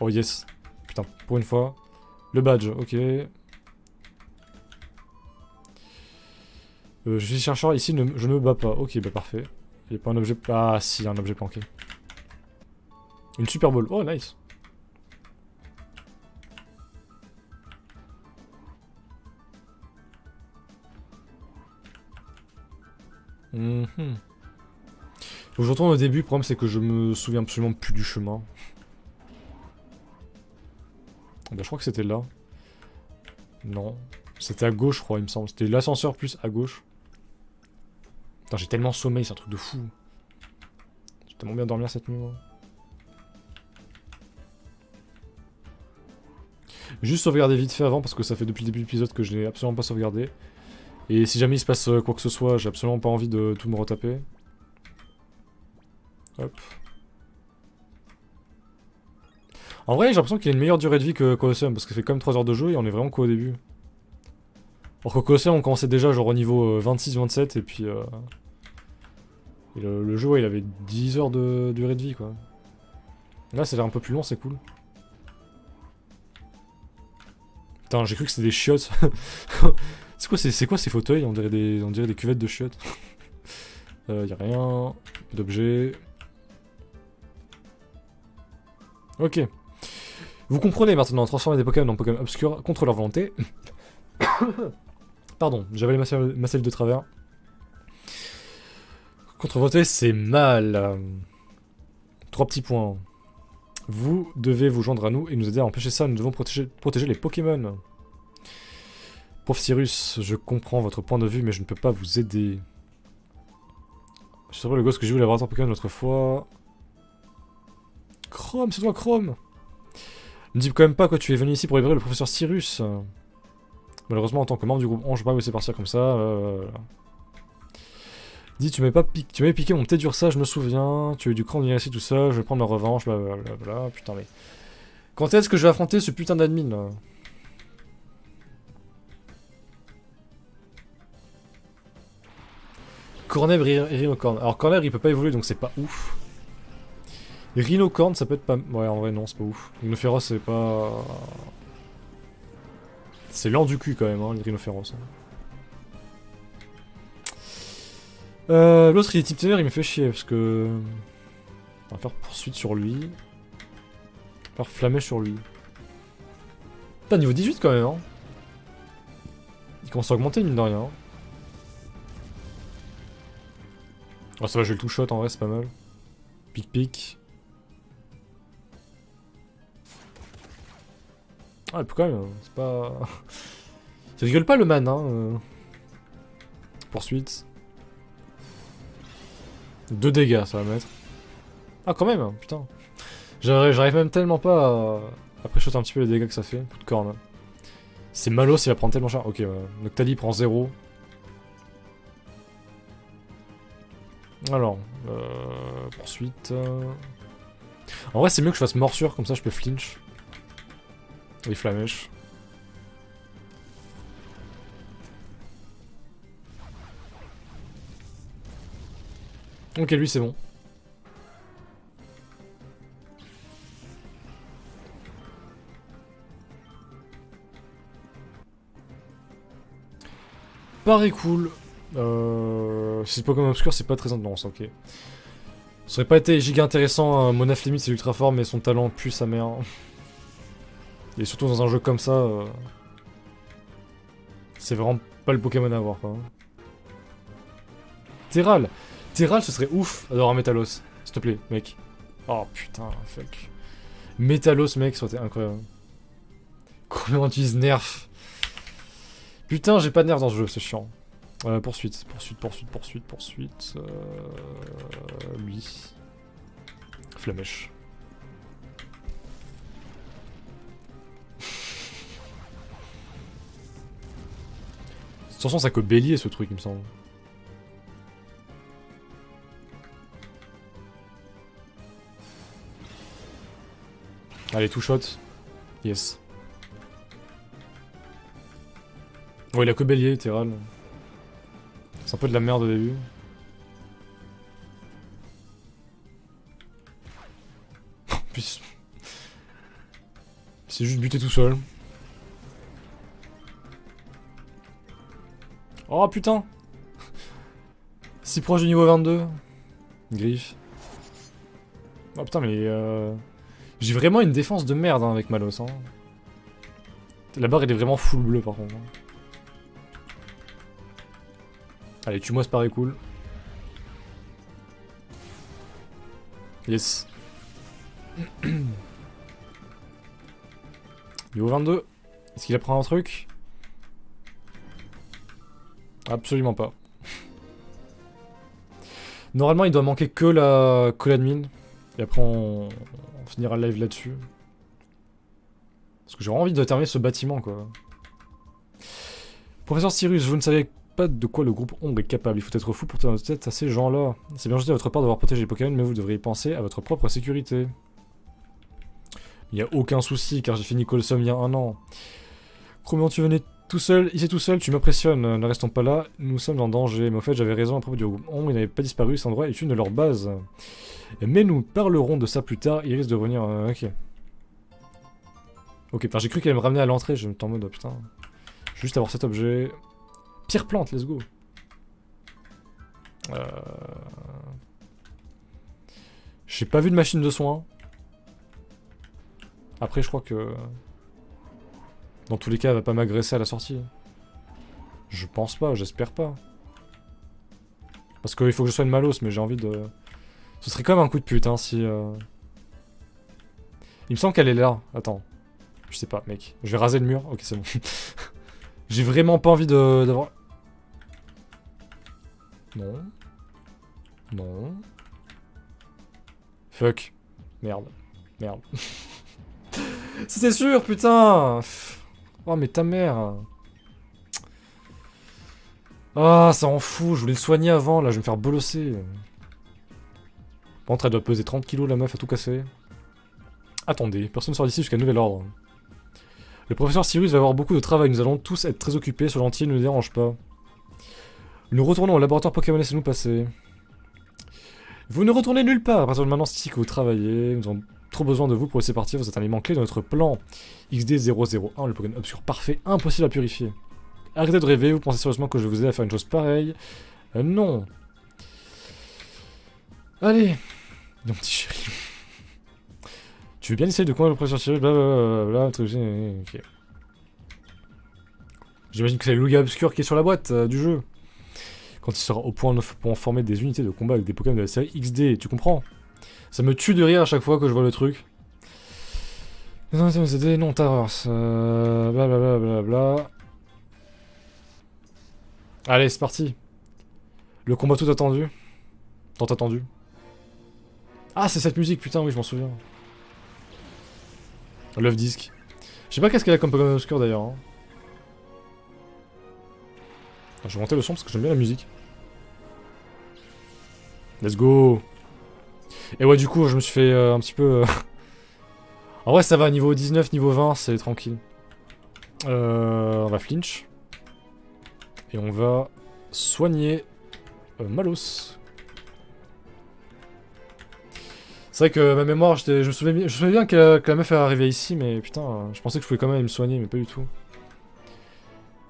Oh yes. Putain, pour une fois. Le badge, ok. Je suis chercheur, ici je ne me bats pas. Ok, bah parfait. Il n'y a pas un objet... Ah si, un objet planqué. Une Super Ball. Oh, nice. Faut que je retourne au début, le problème c'est que je me souviens absolument plus du chemin. Bah je crois que c'était là. Non. C'était à gauche, je crois, il me semble. C'était l'ascenseur plus à gauche. Putain, j'ai tellement sommeil, c'est un truc de fou. J'ai tellement bien dormir cette nuit, moi. Juste sauvegarder vite fait avant, parce que ça fait depuis le début de l'épisode que je n'ai absolument pas sauvegardé. Et si jamais il se passe quoi que ce soit, j'ai absolument pas envie de tout me retaper. Hop. En vrai, j'ai l'impression qu'il a une meilleure durée de vie que Colosseum, parce que ça fait quand même 3 heures de jeu et on est vraiment qu'au début. Alors que Colosseum, on commençait déjà genre au niveau 26-27 et puis... Et le jeu, ouais, il avait 10 heures de durée de vie, quoi. Là, ça a l'air un peu plus long, c'est cool. Putain, j'ai cru que c'était des chiottes. C'est quoi ces fauteuils? On dirait des cuvettes de chiottes. Y'a rien. Peu d'objets. Ok. Vous comprenez maintenant, transformer des Pokémon en Pokémon obscurs contre leur volonté. Pardon, j'avais ma selle de travers. Contre volonté, c'est mal. 3 petits points. Vous devez vous joindre à nous et nous aider à empêcher ça. Nous devons protéger les Pokémon. Pauvre Cyrus, je comprends votre point de vue, mais je ne peux pas vous aider. Je sais pas le gosse que j'ai vu au laboratoire Pokémon l'autre fois. Chrome, c'est toi Chrome. Ne dis quand même pas que tu es venu ici pour libérer le professeur Cyrus. Malheureusement, en tant que membre du groupe 11, je peux pas vous laisser partir comme ça. Dis, tu m'avais piqué mon petit ça, je me souviens. Tu as eu du cran de venir ici tout seul, je vais prendre ma revanche, blablabla. Putain, mais. Quand est-ce que je vais affronter ce putain d'admin là? Cornèbre et Rhinocorn. Alors, Cornèbre il peut pas évoluer donc c'est pas ouf. Rhinocorn ça peut être pas. Ouais, en vrai, non, c'est pas ouf. Rhinophéros, c'est pas. C'est lent du cul quand même, hein, les Rhinophéros. L'autre il est type ténèbre, il me fait chier parce que. On va faire poursuite sur lui. On va faire flamèche sur lui. Pas niveau 18 quand même, hein. Il commence à augmenter, mine de rien. Oh, ça va, j'ai le two-shot en vrai, c'est pas mal. Pic-pic. Ah, et puis quand même, c'est pas... Il rigole pas le man, hein. Poursuite. 2 dégâts, ça va mettre. Ah, quand même, hein, putain. J'arrive même tellement pas à pré-shot un petit peu les dégâts que ça fait. Coup de corne. C'est Malos, il va prendre tellement cher. Ok, ouais. Noctali prend 0. Alors, poursuite. En vrai, c'est mieux que je fasse morsure, comme ça je peux flinch. Oui, flamèche. Ok, lui c'est bon. Pareil cool. Si c'est Pokémon obscur, c'est pas très intense, ok. Ça aurait pas été giga intéressant, Monaf limite c'est ultra fort, mais son talent pue sa mère. Et surtout dans un jeu comme ça, c'est vraiment pas le Pokémon à avoir quoi. Terral, Terral ce serait ouf d'avoir un Métalos, s'il te plaît, mec. Oh putain, fuck. Métalos, mec, ça aurait été incroyable. Comment on utilise nerf? Putain, j'ai pas de nerf dans ce jeu, c'est chiant. Poursuite. Lui. Flamèche. De toute façon, ça que bélier ce truc, il me semble. Allez, two shot. Yes. Oh, il a que bélier, Terral. C'est un peu de la merde au début. Puis... c'est juste buté tout seul. Oh putain. Si proche du niveau 22. Griffe. Oh putain mais j'ai vraiment une défense de merde hein, avec Malos. Hein. La barre elle est vraiment full bleu par contre. Allez, tue-moi, c'est pareil cool. Yes. Niveau 22. Est-ce qu'il apprend un truc? Absolument pas. Normalement, il doit manquer que l'admin. Et après, on finira le live là-dessus. Parce que j'ai vraiment envie de terminer ce bâtiment, quoi. Professeur Cyrus, vous ne savez pas de quoi le groupe Ombre est capable. Il faut être fou pour tenir notre tête à ces gens-là. C'est bien juste de votre part d'avoir protégé les Pokémon, mais vous devriez penser à votre propre sécurité. Il n'y a aucun souci, car j'ai fini Colosseum il y a 1 an. Comment tu venais tout seul, ici tout seul, tu m'impressionnes. Ne restons pas là, nous sommes en danger. Mais au fait, j'avais raison à propos du groupe Ombre, il n'avait pas disparu, cet endroit est une de leurs bases. Mais nous parlerons de ça plus tard, il risque de revenir... ok. Ok, j'ai cru qu'elle allait me ramener à l'entrée, je me suis en mode, oh, putain. Je vais juste avoir cet objet... Pierre plante, let's go. J'ai pas vu de machine de soins. Après, je crois que... dans tous les cas, elle va pas m'agresser à la sortie. Je pense pas, j'espère pas. Parce qu'il faut que je sois une Malos, mais j'ai envie de... Ce serait quand même un coup de pute, hein, si... Il me semble qu'elle est là. Attends. Je sais pas, mec. Je vais raser le mur. Ok, c'est bon. J'ai vraiment pas envie d'avoir... Non. Non. Fuck. Merde. Merde. C'était sûr, putain. Oh, mais ta mère. Ah, ça en fout. Je voulais le soigner avant, là. Je vais me faire bolosser. Par contre, elle doit peser 30 kilos, la meuf, à tout casser. Attendez, personne ne sort d'ici jusqu'à nouvel ordre. Le professeur Cyrus va avoir beaucoup de travail. Nous allons tous être très occupés. Ce gentil ne nous dérange pas. Nous retournons au laboratoire Pokémon, laissez-nous passer. Vous ne retournez nulle part. À partir de maintenant, c'est ici que vous travaillez. Nous avons trop besoin de vous pour laisser partir. Vous êtes un élément clé de notre plan. XD001, le Pokémon obscur parfait, impossible à purifier. Arrêtez de rêver. Vous pensez sérieusement que je vais vous aider à faire une chose pareille? Non. Allez. Mon petit chéri. Tu veux bien essayer de convaincre le professeur Cyril, blablabla, ok. J'imagine que c'est le loup obscur qui est sur la boîte du jeu. Quand il sera au point pour former des unités de combat avec des Pokémon de la série XD, tu comprends? Ça me tue de rire à chaque fois que je vois le truc. Non, c'est des noms terreurs, blablabla. Allez, c'est parti. Le combat tout attendu. Tant attendu. Ah, c'est cette musique, putain, oui, je m'en souviens. Love Disc. Je sais pas qu'est-ce qu'elle a comme Pokémon obscur d'ailleurs. Hein. Je vais monter le son parce que j'aime bien la musique. Let's go. Et ouais, du coup, je me suis fait un petit peu... En vrai, ça va, niveau 19, niveau 20, c'est tranquille. On va flinch. Et on va soigner Malos. C'est vrai que ma mémoire, je me souvenais bien que la meuf est arrivée ici, mais putain, je pensais que je pouvais quand même me soigner, mais pas du tout.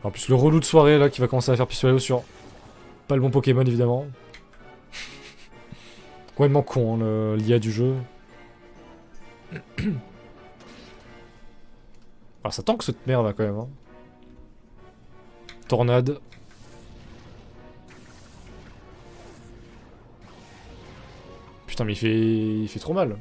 En plus, le relou de soirée, là, qui va commencer à faire pistolet sur... Pas le bon Pokémon, évidemment. Complètement con, hein, l'IA du jeu. Ah, ça tank cette merde, là, quand même. Hein. Tornade. Putain, mais il fait trop mal.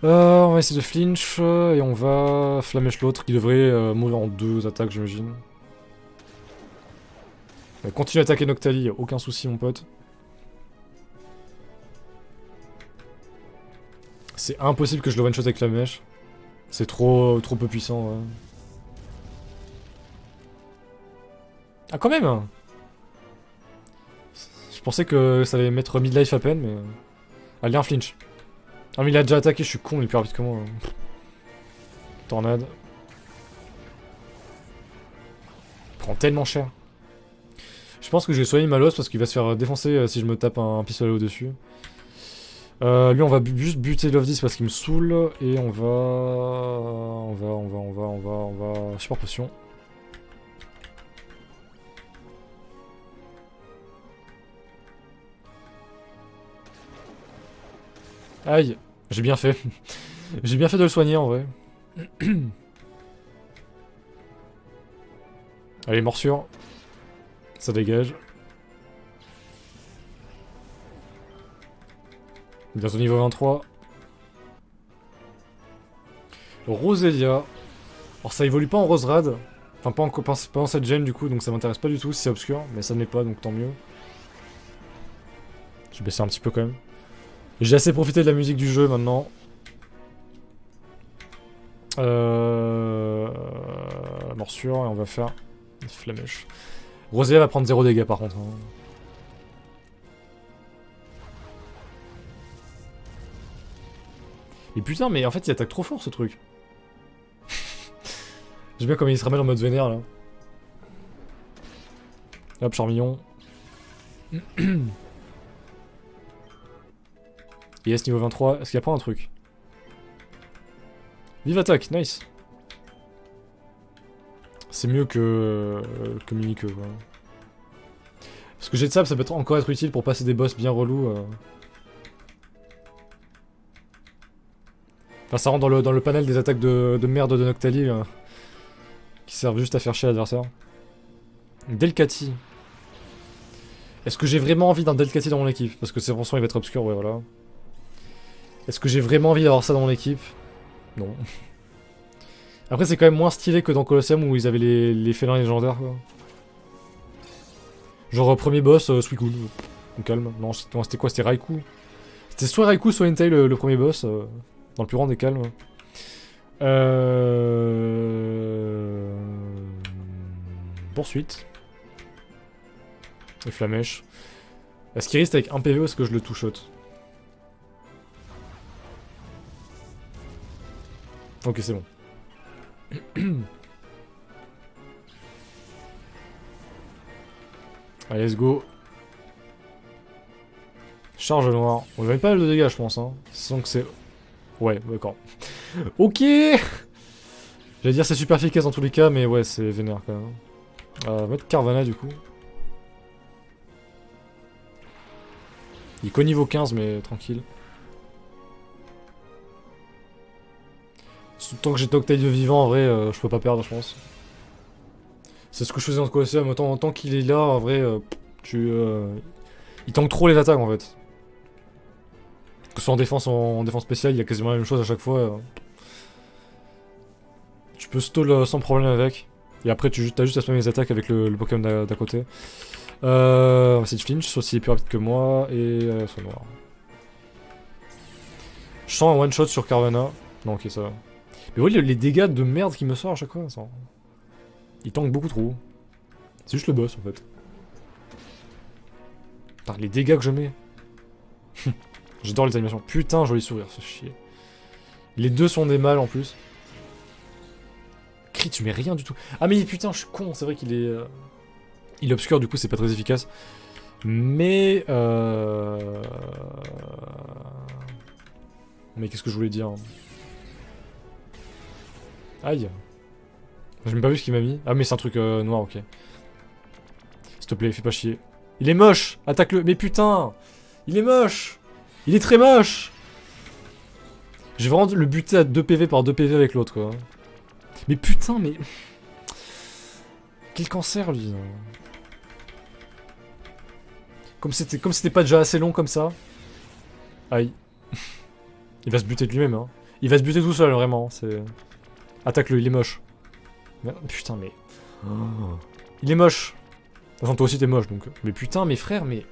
On va essayer de flinch et on va flamèche l'autre qui devrait mourir en 2 attaques, j'imagine. Continue à attaquer Noctali, y'a aucun souci, mon pote. C'est impossible que je le one-shot avec la mèche. C'est trop peu puissant. Ouais. Ah, quand même! Je pensais que ça allait mettre mid-life à peine, mais... Allez, un flinch. Ah, mais il a déjà attaqué, je suis con, il est plus rapide que moi. Tornade. Il prend tellement cher. Je pense que je vais soigner Malos parce qu'il va se faire défoncer si je me tape un pistolet au-dessus. Lui, on va juste buter Love This parce qu'il me saoule. Et on va... Support potion. Aïe, j'ai bien fait. J'ai bien fait de le soigner en vrai. Allez, morsure. Ça dégage. Bientôt niveau 23. Roselia. Alors ça évolue pas en Roserad. Enfin pas en cette gemme du coup, donc ça m'intéresse pas du tout si c'est obscur. Mais ça ne l'est pas, donc tant mieux. Je vais baisser un petit peu quand même. J'ai assez profité de la musique du jeu maintenant. Morsure, et on va faire une flamèche. Roselia va prendre 0 dégâts par contre. Hein. Et putain, mais en fait il attaque trop fort ce truc. J'aime bien comme il se ramène en mode vénère là. Hop, Charmillon. Yes, niveau 23. Est-ce qu'il apprend un truc? Vive attaque, nice. C'est mieux que Mimikyu, quoi. Parce que j'ai de ça peut encore être utile pour passer des boss bien relous. Enfin, ça rentre dans le panel des attaques de merde de Noctali, qui servent juste à faire chier l'adversaire. Delcati. Est-ce que j'ai vraiment envie d'un Delcati dans mon équipe? Parce que c'est pour ça il va être obscur, ouais, voilà. Est-ce que j'ai vraiment envie d'avoir ça dans mon équipe? Non. Après, c'est quand même moins stylé que dans Colosseum où ils avaient les félins légendaires, quoi. Genre, premier boss, Suicune. On calme. Non, c'était quoi? C'était Raikou. C'était soit Raikou, soit Entei le premier boss. Dans le plus grand des calmes. Poursuite. Et Flamèche. Est-ce qu'il reste avec 1 PV ou est-ce que je le two-shot? Ok, c'est bon. Allez, let's go. Charge noire. On va mettre pas mal de dégâts, je pense. Hein. Sans que c'est... Ouais, d'accord. Ok. J'allais dire c'est super efficace dans tous les cas, mais ouais, c'est vénère quand même. On va mettre Carvana du coup. Il est qu'au niveau 15, mais tranquille. Tant que j'ai Noctali de vivant, en vrai, je peux pas perdre, je pense. C'est ce que je faisais dans le Colosseum, tant qu'il est là, en vrai, il tank trop les attaques, en fait. Que ce soit en défense spéciale, il y a quasiment la même chose à chaque fois. Tu peux stall sans problème avec. Et après, t'as juste à spammer les attaques avec le Pokémon d'à côté. On va essayer de flinch, sauf s'il est plus rapide que moi, et soit noir. Je sens un one shot sur Carvana. Non, ok, ça va. Mais oui, les dégâts de merde qu'il me sort à chaque fois, ça. Il tank beaucoup trop. C'est juste le boss en fait. Putain, les dégâts que je mets. J'adore les animations. Putain, joli sourire, c'est chier. Les deux sont des mâles en plus. Crit, tu mets rien du tout. Ah mais putain, je suis con, c'est vrai qu'il est... Il est obscur, du coup c'est pas très efficace. Mais... Mais qu'est-ce que je voulais dire? Aïe. J'ai même pas vu ce qu'il m'a mis. Ah mais c'est un truc noir, ok. S'il te plaît, fais pas chier. Il est moche. Attaque-le. Mais putain, il est moche. Il est très moche. J'ai vraiment le buter à 2 PV par 2 PV avec l'autre, quoi. Mais putain, mais... Quel cancer, lui. Comme c'était pas déjà assez long comme ça. Aïe. Il va se buter de lui-même, hein. Il va se buter tout seul, vraiment. C'est... Attaque-le, il est moche. Mais, putain, mais... Oh. Il est moche. De toute façon, toi aussi t'es moche, donc... Mais putain, mes frères, mais...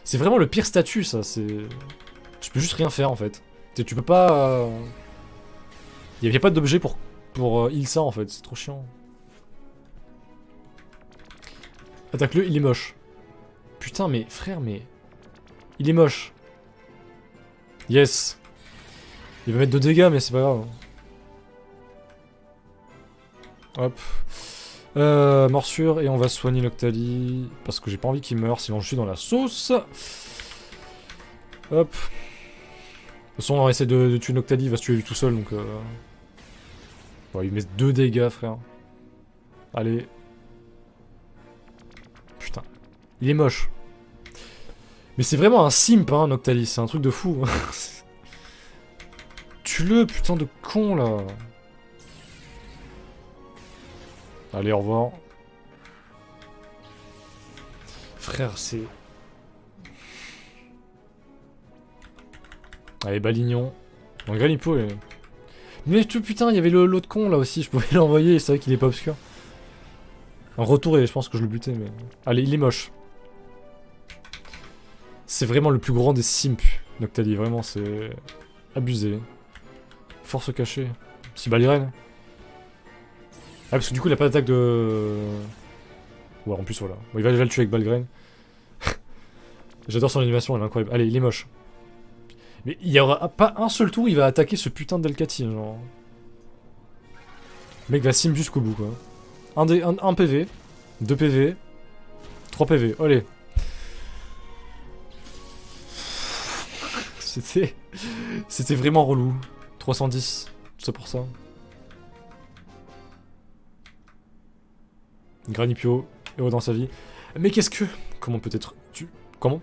C'est vraiment le pire statut, ça, c'est... Tu peux juste rien faire, en fait. Tu peux pas... Il y a pas d'objet pour heal ça, en fait. C'est trop chiant. Attaque-le, il est moche. Putain, mais frère, mais... Il est moche. Yes. Il va mettre 2 dégâts, mais c'est pas grave. Hop. Morsure, et on va soigner Noctali. Parce que j'ai pas envie qu'il meure, sinon je suis dans la sauce. Hop. De toute façon, on va essayer de tuer Noctali, il va se tuer lui tout seul, donc... Bon, il met 2 dégâts, frère. Allez. Putain. Il est moche. Mais c'est vraiment un simp, hein, Noctali, c'est un truc de fou. Tue-le, putain de con, là. Allez, au revoir. Frère, c'est... Allez, Balignon. Bon, Granipo, et... Mais putain, il y avait l'autre con, là, aussi, je pouvais l'envoyer, c'est vrai qu'il est pas obscur. En retour, et je pense que je le butais, mais... Allez, il est moche. C'est vraiment le plus grand des simps, Noctali, vraiment, c'est... Abusé. Force cachée. Si Balirène. Ah, parce que du coup, il a pas d'attaque de... Ouais, en plus, voilà. Bon, il va déjà le tuer avec Balgraine. J'adore son animation, elle est incroyable. Allez, il est moche. Mais il y aura pas un seul tour, il va attaquer ce putain d'Elkati, genre... Le mec va sim jusqu'au bout, quoi. 1 PV, 2 PV, 3 PV, allez. C'était vraiment relou. 310, c'est pour ça. Granipio, héros dans sa vie. Mais qu'est-ce que... Comment peut-être... Comment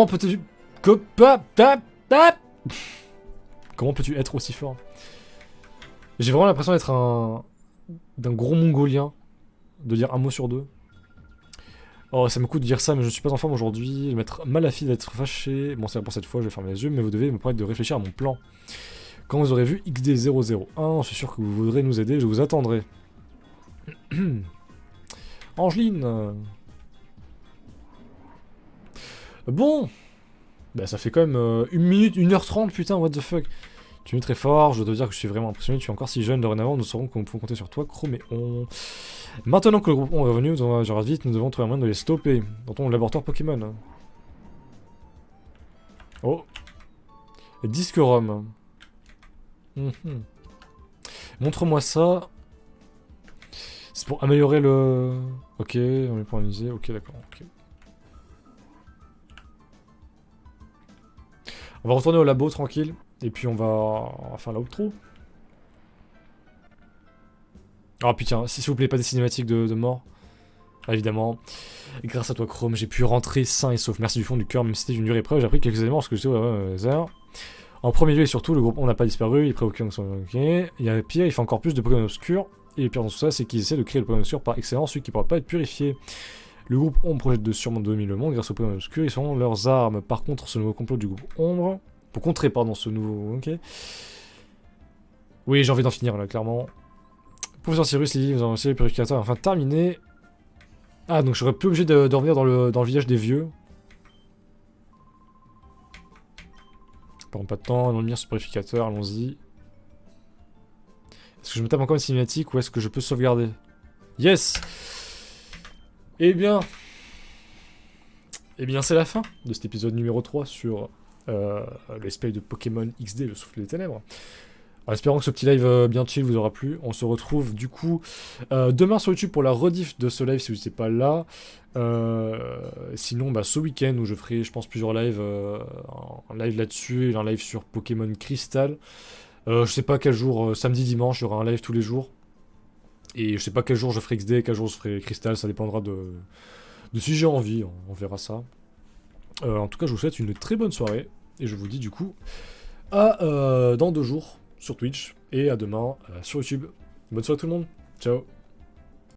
peut-être... Comment peux-tu être aussi fort? J'ai vraiment l'impression d'être d'un gros mongolien. De dire un mot sur 2. Oh, ça me coûte de dire ça, mais je suis pas en forme aujourd'hui. M'être mal à fille d'être fâché. Bon, c'est pour cette fois, je vais fermer les yeux, mais vous devez me permettre de réfléchir à mon plan. Quand vous aurez vu XD001, je suis sûr que vous voudrez nous aider, je vous attendrai. Angeline. Bon. Bah ça fait quand même 1 minute, 1h30, putain, what the fuck. Tu es très fort, je dois te dire que je suis vraiment impressionné, tu es encore si jeune, dorénavant, nous saurons qu'on peut compter sur toi, Chroméon. Maintenant que le groupe est revenu, nous devons agir vite, nous devons trouver un moyen de les stopper, dans ton laboratoire Pokémon. Oh. Disque ROM. Montre-moi ça. C'est pour améliorer le... Ok, on est pour analyser, ok d'accord, ok. On va retourner au labo tranquille, et puis on va faire l'outro. Ah putain, s'il vous plaît, pas des cinématiques de mort. évidemment. Grâce à toi, Chrome, j'ai pu rentrer sain et sauf. Merci du fond du cœur, même si c'était une dure épreuve. J'ai appris quelques éléments parce que j'étais au hasard. En premier lieu et surtout, le groupe On n'a pas disparu. Il est préoccupant. Ok. Il y a pire, il fait encore plus de Pokémon obscurs. Et le pire dans tout ça, c'est qu'ils essaient de créer le Pokémon obscur par excellence, celui qui ne pourra pas être purifié. Le groupe Ombre projette de sûrement dominer le monde grâce aux Pokémon obscurs. Ils sont leurs armes. Par contre, ce nouveau complot du groupe Ombre. Pour contrer, pardon, ce nouveau. Ok. Oui, j'ai envie d'en finir là, clairement. Professeur Cyrus, Lily, nous avons aussi le purificateur enfin terminé. Ah, donc j'aurais plus obligé de revenir dans le village des vieux. Prends pas de temps, allons venir ce purificateur, allons-y. Est-ce que je me tape encore une cinématique ou est-ce que je peux sauvegarder? Yes! Eh bien, c'est la fin de cet épisode numéro 3 sur l'esprit de Pokémon XD, le souffle des ténèbres. En espérant que ce petit live bien chill vous aura plu. On se retrouve du coup demain sur YouTube pour la rediff de ce live si vous n'étiez pas là. Sinon, ce week-end où je ferai, je pense, plusieurs lives. Un live là-dessus et un live sur Pokémon Crystal. Je sais pas quel jour, samedi, dimanche, il y aura un live tous les jours. Et je sais pas quel jour je ferai XD, quel jour je ferai Crystal, ça dépendra de si j'ai envie, on verra ça. En tout cas, je vous souhaite une très bonne soirée. Et je vous dis du coup à dans 2 jours sur Twitch et à demain sur YouTube. Bonne soirée tout le monde, ciao.